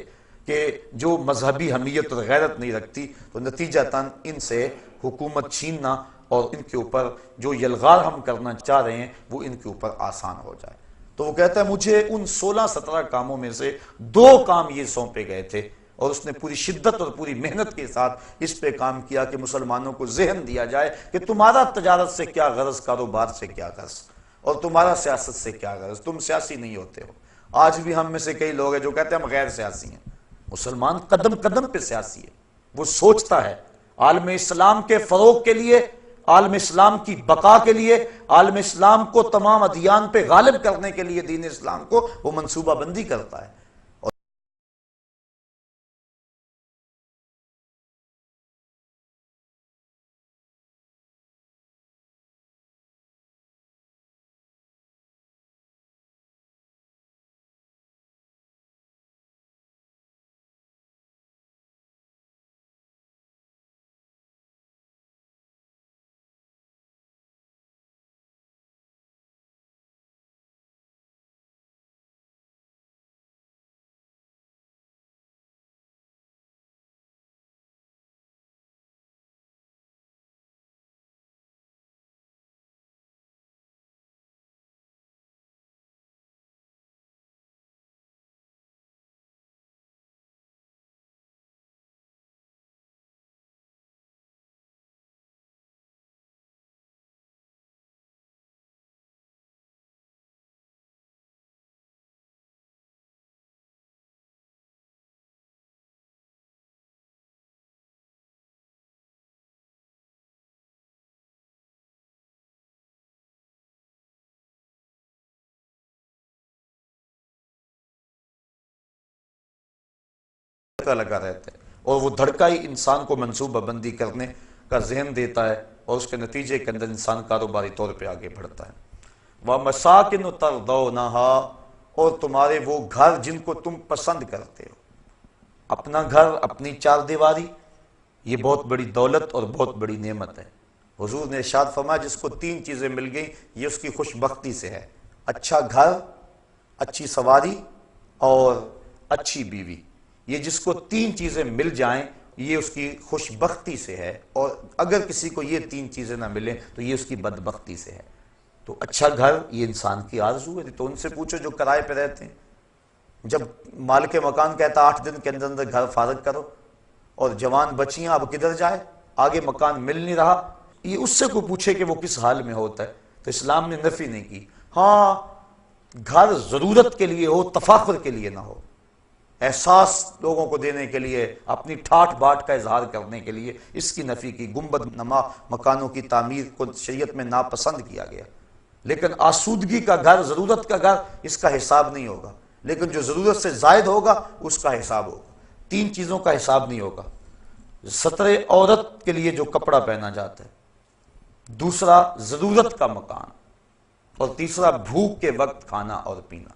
کہ جو مذہبی حمیت اور غیرت نہیں رکھتی، تو نتیجتاً ان سے حکومت چھیننا اور ان کے اوپر جو یلغار ہم کرنا چاہ رہے ہیں وہ ان کے اوپر آسان ہو جائے۔ تو وہ کہتا ہے مجھے ان 16-17 کاموں میں سے 2 کام یہ سونپے گئے تھے، اور اس نے پوری شدت اور پوری محنت کے ساتھ اس پہ کام کیا کہ مسلمانوں کو ذہن دیا جائے کہ تمہارا تجارت سے کیا غرض، کاروبار سے کیا غرض، اور تمہارا سیاست سے کیا غرض، تم سیاسی نہیں ہوتے ہو۔ آج بھی ہم میں سے کئی لوگ ہیں جو کہتے ہیں ہم غیر سیاسی ہیں۔ مسلمان قدم قدم پہ سیاسی ہے، وہ سوچتا ہے عالم اسلام کے فروغ کے لیے، عالم اسلام کی بقا کے لیے، عالم اسلام کو تمام ادیان پہ غالب کرنے کے لیے، دین اسلام کو وہ منصوبہ بندی کرتا ہے۔ لگا رہتا ہے، اور وہ دھڑکا ہی انسان کو منصوبہ بندی کرنے کا ذہن دیتا ہے، اور اس کے نتیجے کے اندر انسان کاروباری طور پہ آگے بڑھتا ہے۔ وَمَسَاكِنُ تَرْضَوْنَهَا، اور تمہارے وہ گھر جن کو تم پسند کرتے ہو۔ اپنا گھر، اپنی 4 دیواری، یہ بہت بڑی دولت اور بہت بڑی نعمت ہے۔ حضور نے ارشاد فرمایا جس کو 3 چیزیں مل گئیں یہ اس کی خوش بختی سے ہے: اچھا گھر، اچھی سواری اور اچھی بیوی۔ یہ جس کو 3 چیزیں مل جائیں یہ اس کی خوش بختی سے ہے، اور اگر کسی کو یہ 3 چیزیں نہ ملیں تو یہ اس کی بدبختی سے ہے۔ تو اچھا گھر یہ انسان کی آرزو ہے، تو ان سے پوچھو جو کرائے پہ رہتے ہیں، جب مالک مکان کہتا 8 دن کے اندر اندر گھر فارغ کرو، اور جوان بچیاں اب کدھر جائے، آگے مکان مل نہیں رہا، یہ اس سے کوئی پوچھے کہ وہ کس حال میں ہوتا ہے، تو اسلام نے نفی نہیں کی۔ ہاں، گھر ضرورت کے لیے ہو، تفاخر کے لیے نہ ہو، احساس لوگوں کو دینے کے لیے، اپنی ٹھاٹ باٹ کا اظہار کرنے کے لیے، اس کی نفی کی۔ گنبد نما مکانوں کی تعمیر کو شریعت میں ناپسند کیا گیا، لیکن آسودگی کا گھر، ضرورت کا گھر، اس کا حساب نہیں ہوگا، لیکن جو ضرورت سے زائد ہوگا اس کا حساب ہوگا۔ 3 چیزوں کا حساب نہیں ہوگا: ستر عورت کے لیے جو کپڑا پہنا جاتا ہے، دوسرا ضرورت کا مکان، اور تیسرا بھوک کے وقت کھانا اور پینا۔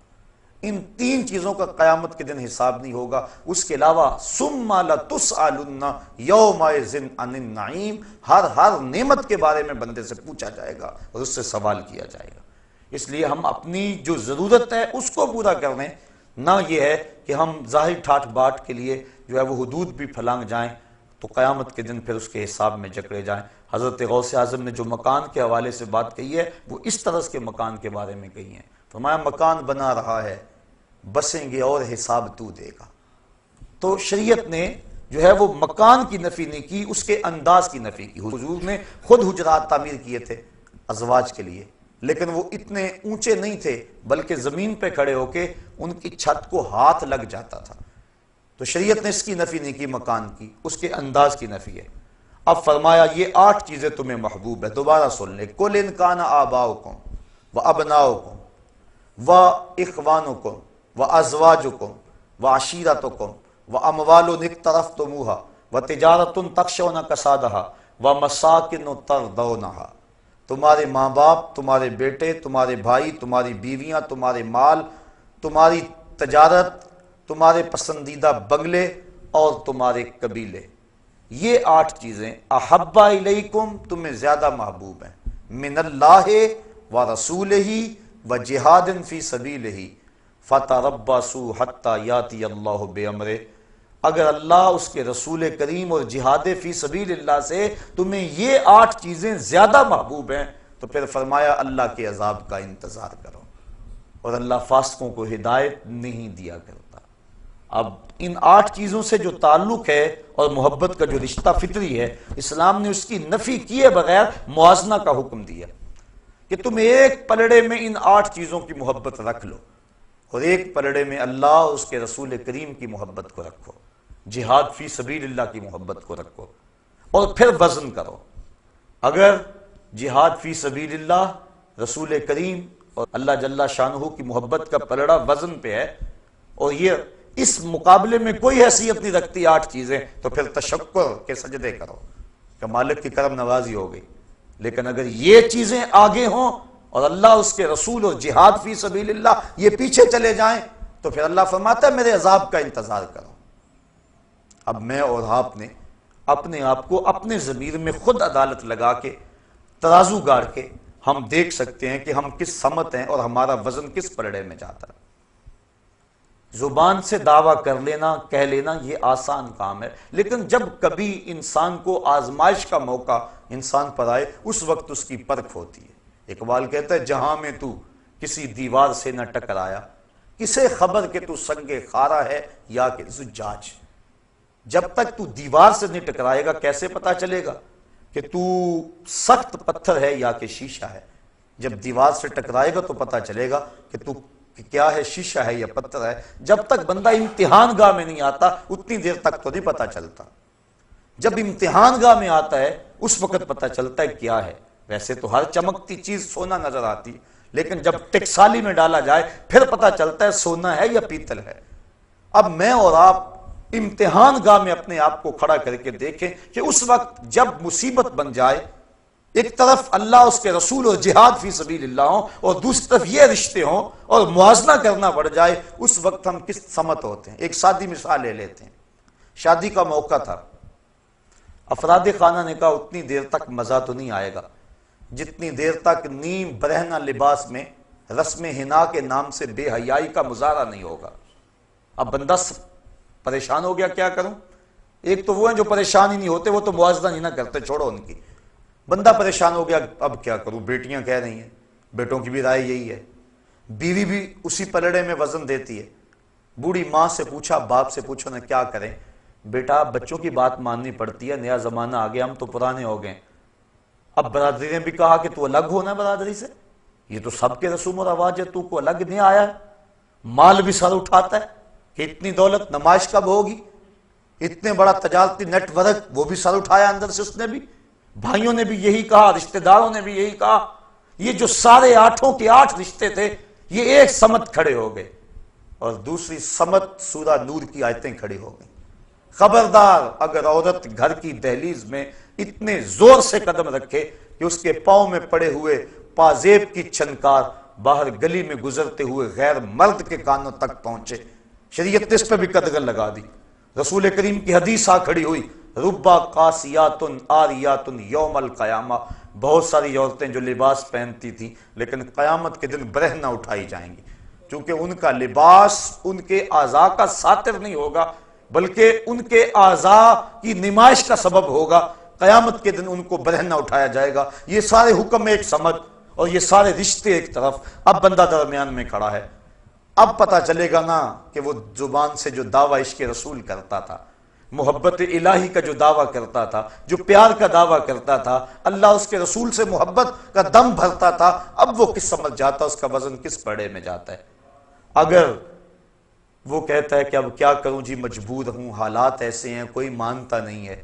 ان 3 چیزوں کا قیامت کے دن حساب نہیں ہوگا۔ اس کے علاوہ ثم لتسألن یومئذ عن النعیم، ہر نعمت کے بارے میں بندے سے پوچھا جائے گا اور اس سے سوال کیا جائے گا۔ اس لیے ہم اپنی جو ضرورت ہے اس کو پورا کر لیں، نہ یہ ہے کہ ہم ظاہر ٹھاٹ باٹ کے لیے جو ہے وہ حدود بھی پھلانگ جائیں تو قیامت کے دن پھر اس کے حساب میں جکڑے جائیں۔ حضرت غوث اعظم نے جو مکان کے حوالے سے بات کہی ہے وہ اس طرح کے مکان کے بارے میں کہی ہے۔ فرمایا مکان بنا رہا ہے، بسیں گے اور حساب تو دے گا۔ تو شریعت نے جو ہے وہ مکان کی نفی نہیں کی، اس کے انداز کی نفی کی۔ حضور نے خود حجرات تعمیر کیے تھے ازواج کے لیے، لیکن وہ اتنے اونچے نہیں تھے، بلکہ زمین پہ کھڑے ہو کے ان کی چھت کو ہاتھ لگ جاتا تھا۔ تو شریعت نے اس کی نفی نہیں کی مکان کی، اس کے انداز کی نفی ہے۔ اب فرمایا یہ 8 چیزیں تمہیں محبوب ہے، دوبارہ سن لے۔ قُلْ إِنْ كَانَ آبَاؤُكُمْ وَأَبْنَاؤُكُمْ وَإِخْوَانُكُمْ وَأَزْوَاجُكُمْ وَعَشِيرَتُكُمْ وَأَمْوَالٌ اقْتَرَفْتُمُوهَا وَتِجَارَةٌ تَخْشَوْنَ كَسَادَهَا وَمَسَاكِنُ تَرْضَوْنَهَا، تمہارے ماں باپ، تمہارے بیٹے، تمہارے بھائی، تمہاری بیویاں، تمہارے مال، تمہاری تجارت، تمہارے پسندیدہ بنگلے اور تمہارے قبیلے۔ یہ 8 چیزیں احب الیکم تمہیں زیادہ محبوب ہیں، من اللہ و رسولہ و جہاد فی سبیلہ فتربصوا حتی یاتی اللہ بامرہ، اگر اللہ اس کے رسول کریم اور جہاد فی سبیل اللہ سے تمہیں یہ 8 چیزیں زیادہ محبوب ہیں تو پھر فرمایا اللہ کے عذاب کا انتظار کرو، اور اللہ فاسقوں کو ہدایت نہیں دیا کرتا۔ اب ان 8 چیزوں سے جو تعلق ہے اور محبت کا جو رشتہ فطری ہے، اسلام نے اس کی نفی کیے بغیر موازنہ کا حکم دیا کہ تم ایک پلڑے میں ان 8 چیزوں کی محبت رکھ لو، اور ایک پلڑے میں اللہ اور اس کے رسول کریم کی محبت کو رکھو، جہاد فی سبیل اللہ کی محبت کو رکھو، اور پھر وزن کرو۔ اگر جہاد فی سبیل اللہ، رسول کریم اور اللہ جل شانہ کی محبت کا پلڑا وزن پہ ہے، اور یہ اس مقابلے میں کوئی حیثیت نہیں رکھتی 8 چیزیں، تو پھر تشکر کے سجدے کرو کہ مالک کی کرم نوازی ہو گئی۔ لیکن اگر یہ چیزیں آگے ہوں اور اللہ اس کے رسول اور جہاد فی سبیل اللہ یہ پیچھے چلے جائیں، تو پھر اللہ فرماتا ہے میرے عذاب کا انتظار کرو۔ اب میں اور آپ نے اپنے آپ کو اپنے ضمیر میں خود عدالت لگا کے ترازو گاڑ کے ہم دیکھ سکتے ہیں کہ ہم کس سمت ہیں اور ہمارا وزن کس پلڑے میں جاتا ہے۔ زبان سے دعویٰ کر لینا، کہہ لینا یہ آسان کام ہے، لیکن جب کبھی انسان کو آزمائش کا موقع انسان پر آئے اس وقت اس کی پرکھ ہوتی ہے۔ اقبال کہتا ہے جہاں میں تو کسی دیوار سے نہ ٹکرایا، کسے خبر کہ تو سنگ خارا ہے یا کہ زجاج۔ جب تک تو دیوار سے نہیں ٹکرائے گا کیسے پتا چلے گا کہ تو سخت پتھر ہے یا کہ شیشہ ہے؟ جب دیوار سے ٹکرائے گا تو پتا چلے گا کہ تو کیا ہے، شیشہ ہے یا پتھر ہے۔ جب تک بندہ امتحان گاہ میں نہیں آتا اتنی دیر تک تو نہیں پتا چلتا، جب امتحان گاہ میں آتا ہے اس وقت پتا چلتا ہے کیا ہے۔ ویسے تو ہر چمکتی چیز سونا نظر آتی، لیکن جب ٹکسالی میں ڈالا جائے پھر پتا چلتا ہے سونا ہے یا پیتل ہے۔ اب میں اور آپ امتحان گاہ میں اپنے آپ کو کھڑا کر کے دیکھیں کہ اس وقت جب مصیبت بن جائے، ایک طرف اللہ اس کے رسول اور جہاد فی سبیل اللہ ہوں اور دوسری طرف یہ رشتے ہوں اور موازنہ کرنا پڑ جائے، اس وقت ہم کس سمت ہوتے ہیں۔ ایک سادی مثال لے لیتے ہیں، شادی کا موقع تھا، افراد خانہ نے کہا اتنی دیر تک مزہ تو نہیں آئے گا جتنی دیر تک نیم برہنہ لباس میں رسم حنا کے نام سے بے حیائی کا مظاہرہ نہیں ہوگا۔ اب بندہ پریشان ہو گیا، کیا کروں؟ ایک تو وہ ہیں جو پریشان ہی نہیں ہوتے، وہ تو موازنہ نہیں نہ کرتے، چھوڑو ان کی۔ بندہ پریشان ہو گیا، اب کیا کروں؟ بیٹیاں کہہ رہی ہیں، بیٹوں کی بھی رائے یہی ہے، بیوی بھی اسی پلڑے میں وزن دیتی ہے۔ بوڑھی ماں سے پوچھا، باپ سے پوچھو نا کیا کریں؟ بیٹا بچوں کی بات ماننی پڑتی ہے، نیا زمانہ آ گیا، ہم تو پرانے ہو گئے۔ اب برادری نے بھی کہا کہ تو الگ ہونا برادری سے، یہ تو سب کے رسوم و رواج ہے، تو کو الگ نہیں آیا ہے۔ مال بھی سر اٹھاتا ہے کہ اتنی دولت نمائش کب ہوگی، اتنے بڑا تجارتی نیٹ ورک وہ بھی سر اٹھایا اندر سے، اس نے بھی، بھائیوں نے بھی یہی کہا، رشتہ داروں نے بھی یہی کہا۔ یہ جو سارے 8 کے 8 رشتے تھے یہ ایک سمت کھڑے ہو گئے، اور دوسری سمت سورہ نور کی آیتیں کھڑی ہو گئیں۔ خبردار اگر عورت گھر کی دہلیز میں اتنے زور سے قدم رکھے کہ اس کے پاؤں میں پڑے ہوئے پازیب کی چھنکار باہر گلی میں گزرتے ہوئے غیر مرد کے کانوں تک پہنچے، شریعت نے اس پہ بھی قدغن لگا دی۔ رسول کریم کی حدیث آ کھڑی ہوئی، ربا قاسیات آریات یوم القیامہ، بہت ساری عورتیں جو لباس پہنتی تھیں لیکن قیامت کے دن برہنہ اٹھائی جائیں گی، کیونکہ ان کا لباس ان کے اعضاء کا ساتر نہیں ہوگا بلکہ ان کے اعضاء کی نمائش کا سبب ہوگا۔ قیامت کے دن ان کو برہنہ اٹھایا جائے گا۔ یہ سارے حکم ایک سمت اور یہ سارے رشتے ایک طرف، اب بندہ درمیان میں کھڑا ہے۔ اب پتا چلے گا نا کہ وہ زبان سے جو دعویٰ عشق رسول کرتا تھا، محبت الہی کا جو دعویٰ کرتا تھا، جو پیار کا دعویٰ کرتا تھا، اللہ اس کے رسول سے محبت کا دم بھرتا تھا، اب وہ کس سمجھ جاتا، اس کا وزن کس پڑے میں جاتا ہے۔ اگر وہ کہتا ہے کہ اب کیا کروں جی، مجبور ہوں، حالات ایسے ہیں، کوئی مانتا نہیں ہے،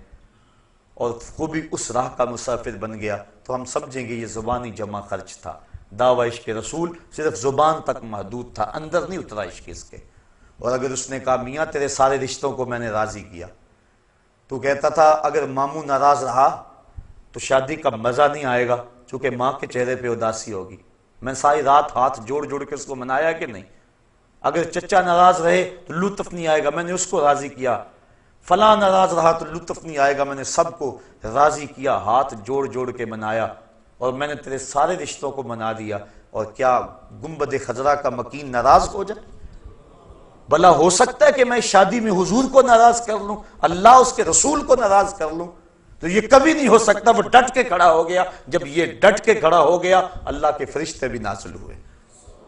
اور وہ بھی اس راہ کا مسافر بن گیا، تو ہم سمجھیں گے یہ زبانی جمع خرچ تھا۔ دعویٰ عشق رسول صرف زبان تک محدود تھا، اندر نہیں اترا عشق اس کے۔ اور اگر اس نے کہا میاں تیرے سارے رشتوں کو میں نے راضی کیا، تو کہتا تھا اگر ماموں ناراض رہا تو شادی کا مزہ نہیں آئے گا، چونکہ ماں کے چہرے پہ اداسی ہوگی، میں ساری رات ہاتھ جوڑ جوڑ کے اس کو منایا کہ نہیں۔ اگر چچا ناراض رہے تو لطف نہیں آئے گا، میں نے اس کو راضی کیا۔ فلاں ناراض رہا تو لطف نہیں آئے گا، میں نے سب کو راضی کیا، ہاتھ جوڑ جوڑ کے منایا، اور میں نے تیرے سارے رشتوں کو منا دیا، اور کیا گنبد خضرا کا مکین ناراض ہو جائے؟ بھلا ہو سکتا ہے کہ میں شادی میں حضور کو ناراض کر لوں، اللہ اس کے رسول کو ناراض کر لوں؟ تو یہ کبھی نہیں ہو سکتا۔ وہ ڈٹ کے کھڑا ہو گیا، جب یہ ڈٹ کے کھڑا ہو گیا اللہ کے فرشتے بھی نازل ہوئے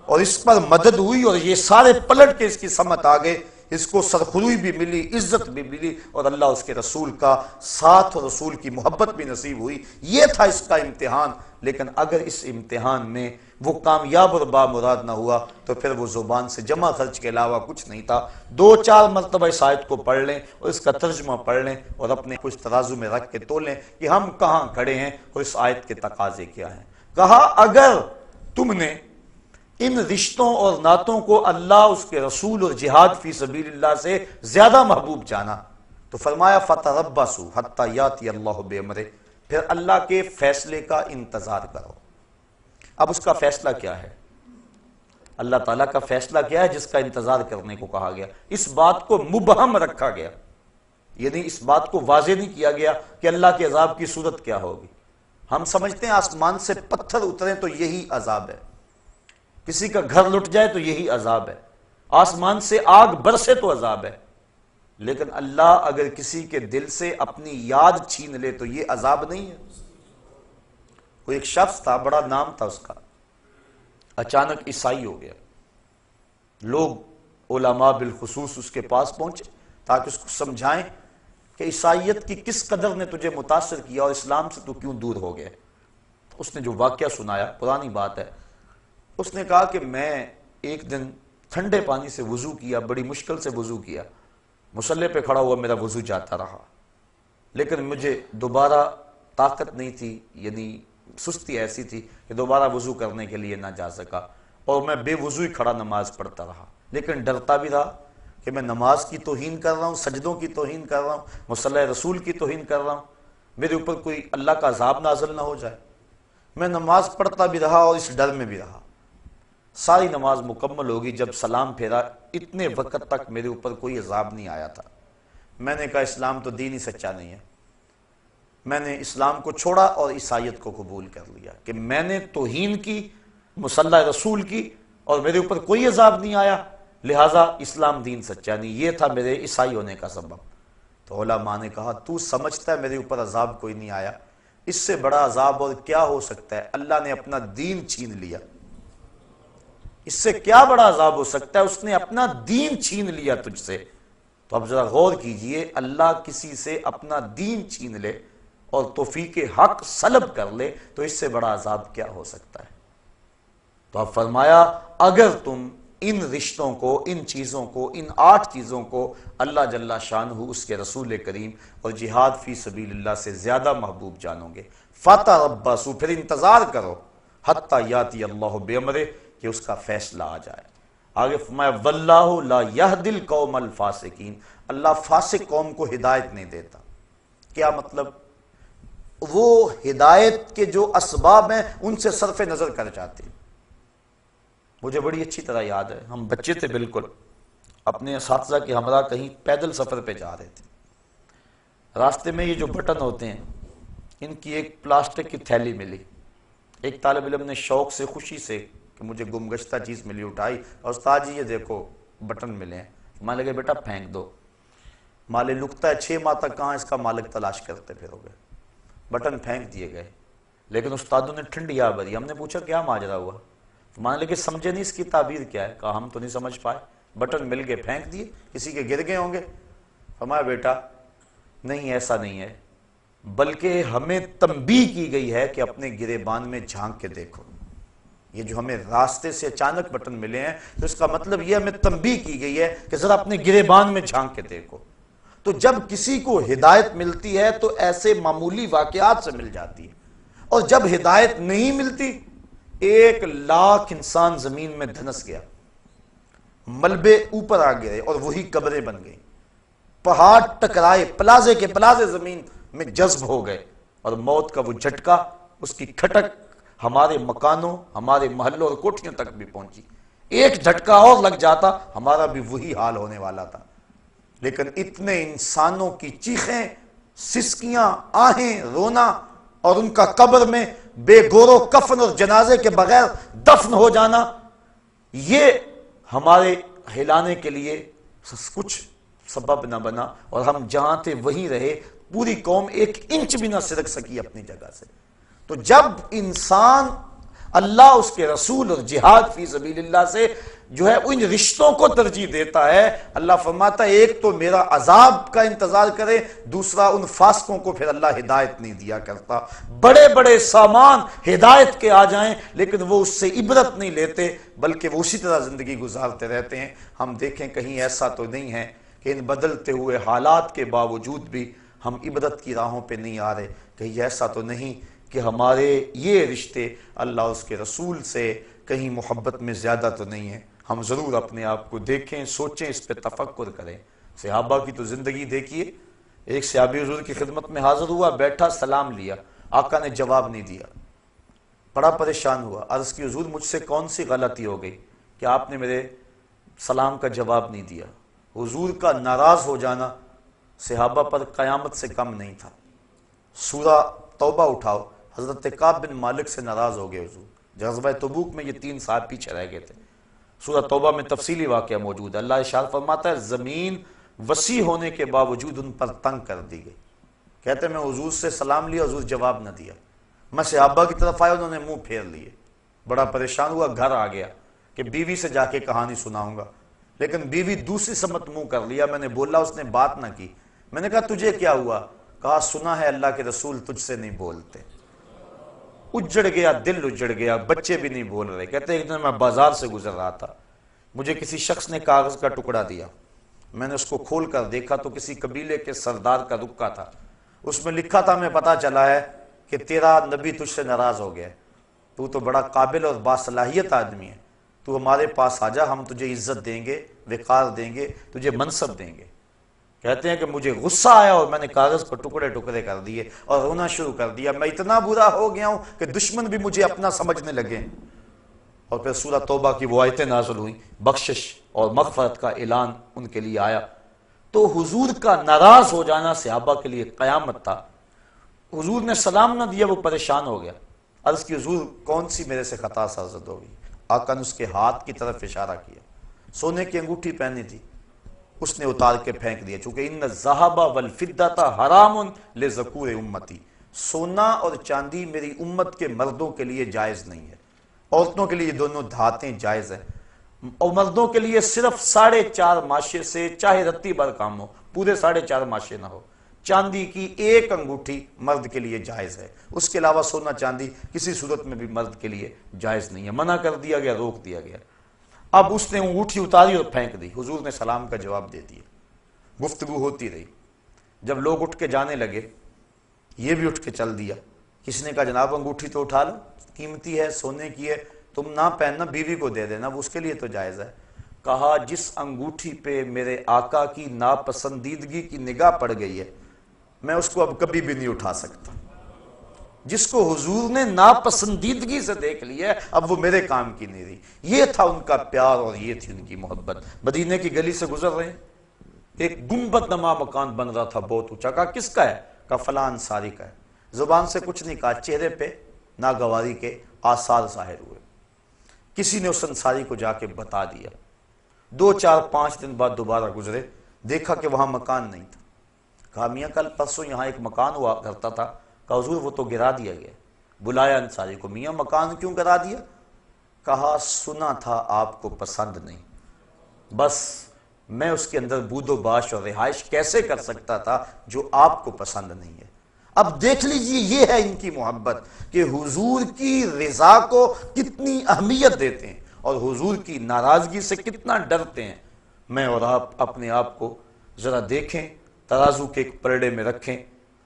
اور اس پر مدد ہوئی، اور یہ سارے پلٹ کے اس کی سمت آ گئے، اس کو سرخروئی بھی ملی، عزت بھی ملی، اور اللہ اس کے رسول کا ساتھ اور رسول کی محبت بھی نصیب ہوئی۔ یہ تھا اس کا امتحان۔ لیکن اگر اس امتحان میں وہ کامیاب اور بامراد نہ ہوا تو پھر وہ زبان سے جمع خرچ کے علاوہ کچھ نہیں تھا۔ 2-4 مرتبہ اس آیت کو پڑھ لیں اور اس کا ترجمہ پڑھ لیں اور اپنے کچھ ترازو میں رکھ کے تولیں کہ ہم کہاں کھڑے ہیں اور اس آیت کے تقاضے کیا ہیں۔ کہا اگر تم نے ان رشتوں اور نعتوں کو اللہ، اس کے رسول اور جہاد فی سبیل اللہ سے زیادہ محبوب جانا تو فرمایا فَتَرَبَّصُوا حَتَّى يَأْتِيَ اللَّهُ بِأَمْرِهِ، پھر اللہ کے فیصلے کا انتظار کرو۔ اب اس کا فیصلہ کیا ہے؟ اللہ تعالیٰ کا فیصلہ کیا ہے جس کا انتظار کرنے کو کہا گیا؟ اس بات کو مبہم رکھا گیا، یعنی اس بات کو واضح نہیں کیا گیا کہ اللہ کے عذاب کی صورت کیا ہوگی۔ ہم سمجھتے ہیں آسمان سے پتھر اتریں تو یہی عذاب ہے، کسی کا گھر لٹ جائے تو یہی عذاب ہے، آسمان سے آگ برسے تو عذاب ہے، لیکن اللہ اگر کسی کے دل سے اپنی یاد چھین لے تو یہ عذاب نہیں ہے۔ وہ ایک شخص تھا، بڑا نام تھا اس کا، اچانک عیسائی ہو گیا۔ لوگ علماء بالخصوص اس کے پاس پہنچے تاکہ اس کو سمجھائیں کہ عیسائیت کی کس قدر نے تجھے متاثر کیا اور اسلام سے تو کیوں دور ہو گیا۔ اس نے جو واقعہ سنایا، پرانی بات ہے، اس نے کہا کہ میں ایک دن ٹھنڈے پانی سے وضو کیا، بڑی مشکل سے وضو کیا، مصلی پہ کھڑا ہوا میرا وضو جاتا رہا، لیکن مجھے دوبارہ طاقت نہیں تھی، یعنی سستی ایسی تھی کہ دوبارہ وضو کرنے کے لیے نہ جا سکا، اور میں بے وضو ہی کھڑا نماز پڑھتا رہا، لیکن ڈرتا بھی رہا کہ میں نماز کی توہین کر رہا ہوں، سجدوں کی توہین کر رہا ہوں، مصلی رسول کی توہین کر رہا ہوں، میرے اوپر کوئی اللہ کا عذاب نازل نہ ہو جائے۔ میں نماز پڑھتا بھی رہا اور اس ڈر میں بھی رہا۔ ساری نماز مکمل ہوگی، جب سلام پھیرا اتنے وقت تک میرے اوپر کوئی عذاب نہیں آیا تھا۔ میں نے کہا اسلام تو دین ہی سچا نہیں ہے۔ میں نے اسلام کو چھوڑا اور عیسائیت کو قبول کر لیا کہ میں نے توہین کی، مصلی رسول کی، اور میرے اوپر کوئی عذاب نہیں آیا، لہٰذا اسلام دین سچا نہیں۔ یہ تھا میرے عیسائی ہونے کا سبب۔ تو علماء نے کہا تو سمجھتا ہے میرے اوپر عذاب کوئی نہیں آیا، اس سے بڑا عذاب اور کیا ہو سکتا ہے؟ اللہ نے اپنا دین چھین لیا، اس سے کیا بڑا عذاب ہو سکتا ہے؟ اس نے اپنا دین چھین لیا تجھ سے۔ تو اب ذرا غور کیجئے، اللہ کسی سے اپنا دین چھین لے اور توفیق حق سلب کر لے تو اس سے بڑا عذاب کیا ہو سکتا ہے؟ تو اب فرمایا اگر تم ان رشتوں کو، ان چیزوں کو، ان 8 چیزوں کو اللہ جل شانہ، اس کے رسول کریم اور جہاد فی سبیل اللہ سے زیادہ محبوب جانو گے، فتربصوا، پھر انتظار کرو، حتی یاتی اللہ بامرہ، کہ اس کا فیصلہ آ جائے۔ آگے فرمایا واللہ لا یہدی القوم الفاسقین، اللہ فاسق قوم کو ہدایت نہیں دیتا۔ کیا مطلب؟ وہ ہدایت کے جو اسباب ہیں ان سے صرف نظر کر جاتے ہیں۔ مجھے بڑی اچھی طرح یاد ہے، ہم بچے تھے بالکل، اپنے اساتذہ کے ہمراہ کہیں پیدل سفر پہ جا رہے تھے، راستے میں یہ جو بٹن ہوتے ہیں ان کی ایک پلاسٹک کی تھیلی ملی، ایک طالب علم نے شوق سے، خوشی سے کہ مجھے گمگشتہ چیز ملی، اٹھائی، اور استاد جی یہ دیکھو بٹن ملے ہیں۔ میں لگے بیٹا پھینک دو، مالے لکتا ہے 6 ماہ تک کہاں اس کا مالک تلاش کرتے پھرو گے۔ بٹن پھینک دیے گئے، لیکن استادوں نے ٹھنڈی آ بھری۔ ہم نے پوچھا کیا ماجرا ہوا؟ مان لے کہ سمجھے نہیں اس کی تعبیر کیا ہے؟ کہا ہم تو نہیں سمجھ پائے، بٹن مل گئے پھینک دیے، کسی کے گر گئے ہوں گے۔ فرمایا بیٹا نہیں، ایسا نہیں ہے، بلکہ ہمیں تنبیہ کی گئی ہے کہ اپنے گریبان میں جھانک کے دیکھو۔ یہ جو ہمیں راستے سے اچانک بٹن ملے ہیں تو اس کا مطلب یہ ہمیں تنبیہ کی گئی ہے کہ ذرا اپنے گریبان میں جھانک کے دیکھو۔ تو جب کسی کو ہدایت ملتی ہے تو ایسے معمولی واقعات سے مل جاتی ہے، اور جب ہدایت نہیں ملتی 1,00,000 انسان زمین میں دھنس گیا، ملبے اوپر آ گئے اور وہی قبریں بن گئی، پہاڑ ٹکرائے، پلازے کے پلازے زمین میں جذب ہو گئے، اور موت کا وہ جھٹکا، اس کی کھٹک ہمارے مکانوں، ہمارے محلوں اور کوٹھیوں تک بھی پہنچی۔ ایک جھٹکا اور لگ جاتا ہمارا بھی وہی حال ہونے والا تھا۔ لیکن اتنے انسانوں کی چیخیں، سسکیاں، آہیں، رونا، اور ان کا قبر میں بے گور و کفن اور جنازے کے بغیر دفن ہو جانا، یہ ہمارے ہلانے کے لیے کچھ سبب نہ بنا، اور ہم جہاں تھے وہیں رہے، پوری قوم ایک انچ بھی نہ سرک سکی اپنی جگہ سے۔ تو جب انسان اللہ، اس کے رسول اور جہاد فی سبیل اللہ سے جو ہے ان رشتوں کو ترجیح دیتا ہے، اللہ فرماتا ہے ایک تو میرا عذاب کا انتظار کرے، دوسرا ان فاسقوں کو پھر اللہ ہدایت نہیں دیا کرتا۔ بڑے بڑے سامان ہدایت کے آ جائیں لیکن وہ اس سے عبرت نہیں لیتے، بلکہ وہ اسی طرح زندگی گزارتے رہتے ہیں۔ ہم دیکھیں کہیں ایسا تو نہیں ہے کہ ان بدلتے ہوئے حالات کے باوجود بھی ہم عبرت کی راہوں پہ نہیں آ رہے، کہیں ایسا تو نہیں کہ ہمارے یہ رشتے اللہ اس کے رسول سے کہیں محبت میں زیادہ تو نہیں ہیں۔ ہم ضرور اپنے آپ کو دیکھیں، سوچیں، اس پہ تفکر کریں۔ صحابہ کی تو زندگی دیکھیے، ایک صحابی حضور کی خدمت میں حاضر ہوا، بیٹھا، سلام لیا، آقا نے جواب نہیں دیا، بڑا پریشان ہوا، عرض کی حضور مجھ سے کون سی غلطی ہو گئی کہ آپ نے میرے سلام کا جواب نہیں دیا؟ حضور کا ناراض ہو جانا صحابہ پر قیامت سے کم نہیں تھا۔ سورہ توبہ اٹھاؤ، حضرت کعب بن مالک سے ناراض ہو گئے حضور، غزوہ تبوک میں یہ 3 صاحب پیچھے رہ گئے تھے۔ سورہ توبہ میں تفصیلی واقعہ موجود ہے، اللہ ارشاد فرماتا ہے زمین وسیع ہونے کے باوجود ان پر تنگ کر دی گئی۔ کہتے ہیں میں حضور سے سلام لیا، حضور جواب نہ دیا، میں صحابہ کی طرف آیا، انہوں نے منہ پھیر لیے، بڑا پریشان ہوا، گھر آ گیا کہ بیوی سے جا کے کہانی سناؤں گا، لیکن بیوی دوسری سمت منہ کر لیا، میں نے بولا، اس نے بات نہ کی۔ میں نے کہا تجھے کیا ہوا؟ کہا سنا ہے اللہ کے رسول تجھ سے نہیں بولتے۔ اجڑ گیا، دل اجڑ گیا، بچے بھی نہیں بول رہے۔ کہتے ہیں ایک دن میں بازار سے گزر رہا تھا، مجھے کسی شخص نے کاغذ کا ٹکڑا دیا، میں نے اس کو کھول کر دیکھا تو کسی قبیلے کے سردار کا رکا تھا، اس میں لکھا تھا ہمیں پتا چلا ہے کہ تیرا نبی تجھ سے ناراض ہو گیا، تو تو بڑا قابل اور باصلاحیت آدمی ہے، تو ہمارے پاس آ جا، ہم تجھے عزت دیں گے، وقار دیں گے، تجھے منصب دیں گے۔ کہتے ہیں کہ مجھے غصہ آیا اور میں نے کاغذ کو ٹکڑے ٹکڑے کر دیے اور رونا شروع کر دیا، میں اتنا برا ہو گیا ہوں کہ دشمن بھی مجھے اپنا سمجھنے لگے۔ اور پھر سورہ توبہ کی وہ آیتیں نازل ہوئیں، بخشش اور مغفرت کا اعلان ان کے لیے آیا۔ تو حضور کا ناراض ہو جانا صحابہ کے لیے قیامت تھا۔ حضور نے سلام نہ دیا، وہ پریشان ہو گیا، عرض کی حضور کون سی میرے سے خطا سازد ہو گئی؟ آقا نے اس کے ہاتھ کی طرف اشارہ کیا، سونے کی انگوٹھی پہنی تھی، اس نے اتار کے پھینک دیا، چونکہ ان الذھب والفضة حرام لذکور امتی، سونا اور چاندی میری امت کے مردوں کے لیے جائز نہیں ہے، عورتوں کے لیے دونوں دھاتیں جائز ہیں، اور مردوں کے لیے صرف 4.5 ماشے سے چاہے رتی بھر کام ہو، پورے 4.5 ماشے نہ ہو، چاندی کی 1 انگوٹھی مرد کے لیے جائز ہے، اس کے علاوہ سونا چاندی کسی صورت میں بھی مرد کے لیے جائز نہیں ہے، منع کر دیا گیا، روک دیا گیا۔ اب اس نے انگوٹھی اتاری اور پھینک دی، حضور نے سلام کا جواب دے دیا، گفتگو ہوتی رہی، جب لوگ اٹھ کے جانے لگے یہ بھی اٹھ کے چل دیا، کسی نے کہا جناب انگوٹھی تو اٹھا لو، قیمتی ہے، سونے کی ہے، تم نہ پہننا، بیوی کو دے دینا، وہ اس کے لیے تو جائز ہے۔ کہا جس انگوٹھی پہ میرے آقا کی ناپسندیدگی کی نگاہ پڑ گئی ہے میں اس کو اب کبھی بھی نہیں اٹھا سکتا، جس کو حضور نے ناپسندیدگی سے دیکھ لیا ہے اب وہ میرے کام کی نہیں رہی۔ یہ تھا ان کا پیار اور یہ تھی ان کی محبت۔ مدینے کی گلی سے گزر رہے ہیں، ایک گنبد نما مکان بن رہا تھا بہت اونچا، کہا کس کا ہے؟ کہا فلاں انصاری کا ہے۔ زبان سے کچھ نہیں کہا، چہرے پہ ناگواری کے آثار ظاہر ہوئے۔ کسی نے اس انصاری کو جا کے بتا دیا، 2 4 5 دن بعد دوبارہ گزرے، دیکھا کہ وہاں مکان نہیں تھا۔ کہا میاں کل پرسوں یہاں ایک مکان ہوا کرتا تھا، کہا حضور وہ تو گرا دیا گیا۔ بلایا انصاری کو، میاں مکان کیوں گرا دیا؟ کہا سنا تھا آپ کو پسند نہیں، بس میں اس کے اندر بود و باش اور رہائش کیسے کر سکتا تھا جو آپ کو پسند نہیں ہے۔ اب دیکھ لیجئے یہ ہے ان کی محبت کہ حضور کی رضا کو کتنی اہمیت دیتے ہیں اور حضور کی ناراضگی سے کتنا ڈرتے ہیں۔ میں اور آپ اپنے آپ کو ذرا دیکھیں، ترازو کے ایک پلڑے میں رکھیں،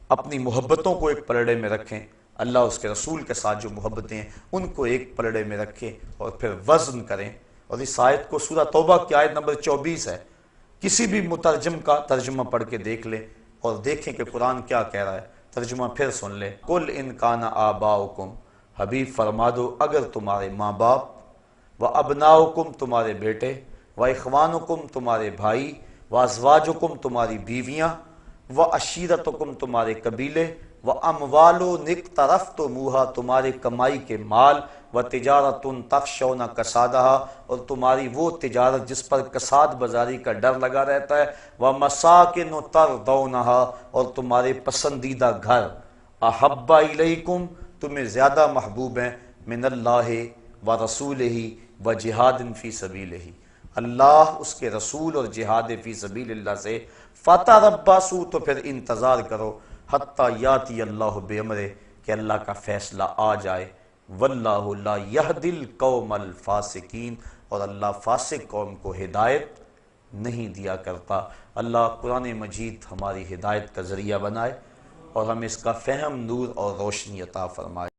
اپنی محبتوں کو ایک پلڑے میں رکھیں، اللہ اس کے رسول کے ساتھ جو محبتیں ہیں ان کو ایک پلڑے میں رکھیں اور پھر وزن کریں۔ اور اس آیت کو سورہ توبہ کی آیت نمبر 24 ہے، کسی بھی مترجم کا ترجمہ پڑھ کے دیکھ لیں اور دیکھیں کہ قرآن کیا کہہ رہا ہے، ترجمہ پھر سن لیں۔ قل ان کان آباؤکم، حبیب فرما دو اگر تمہارے ماں باپ، و ابناؤکم تمہارے بیٹے، و اخوانکم تمہارے بھائی، وازواجکم تمہاری بیویاں، وعشیرتکم تمہارے قبیلے، واموال اقترفتموہا تمہارے کمائی کے مال، وتجارت تخشون کسادہا اور تمہاری وہ تجارت جس پر کساد بازاری کا ڈر لگا رہتا ہے، ومساکن ترضونہا اور تمہارے پسندیدہ گھر، احب الیکم تمہیں زیادہ محبوب ہیں، من اللہ ورسولہ وجہاد فی سبیلہ اللہ اس کے رسول اور جہاد فی سبیل اللہ سے، فتربصوا تو پھر انتظار کرو، حتی یاتی اللہ بامرہ کہ اللہ کا فیصلہ آ جائے، واللہ لا یہدی القوم الفاسقین اور اللہ فاسق قوم کو ہدایت نہیں دیا کرتا۔ اللہ قرآن مجید ہماری ہدایت کا ذریعہ بنائے اور ہمیں اس کا فہم، نور اور روشنی عطا فرمائے۔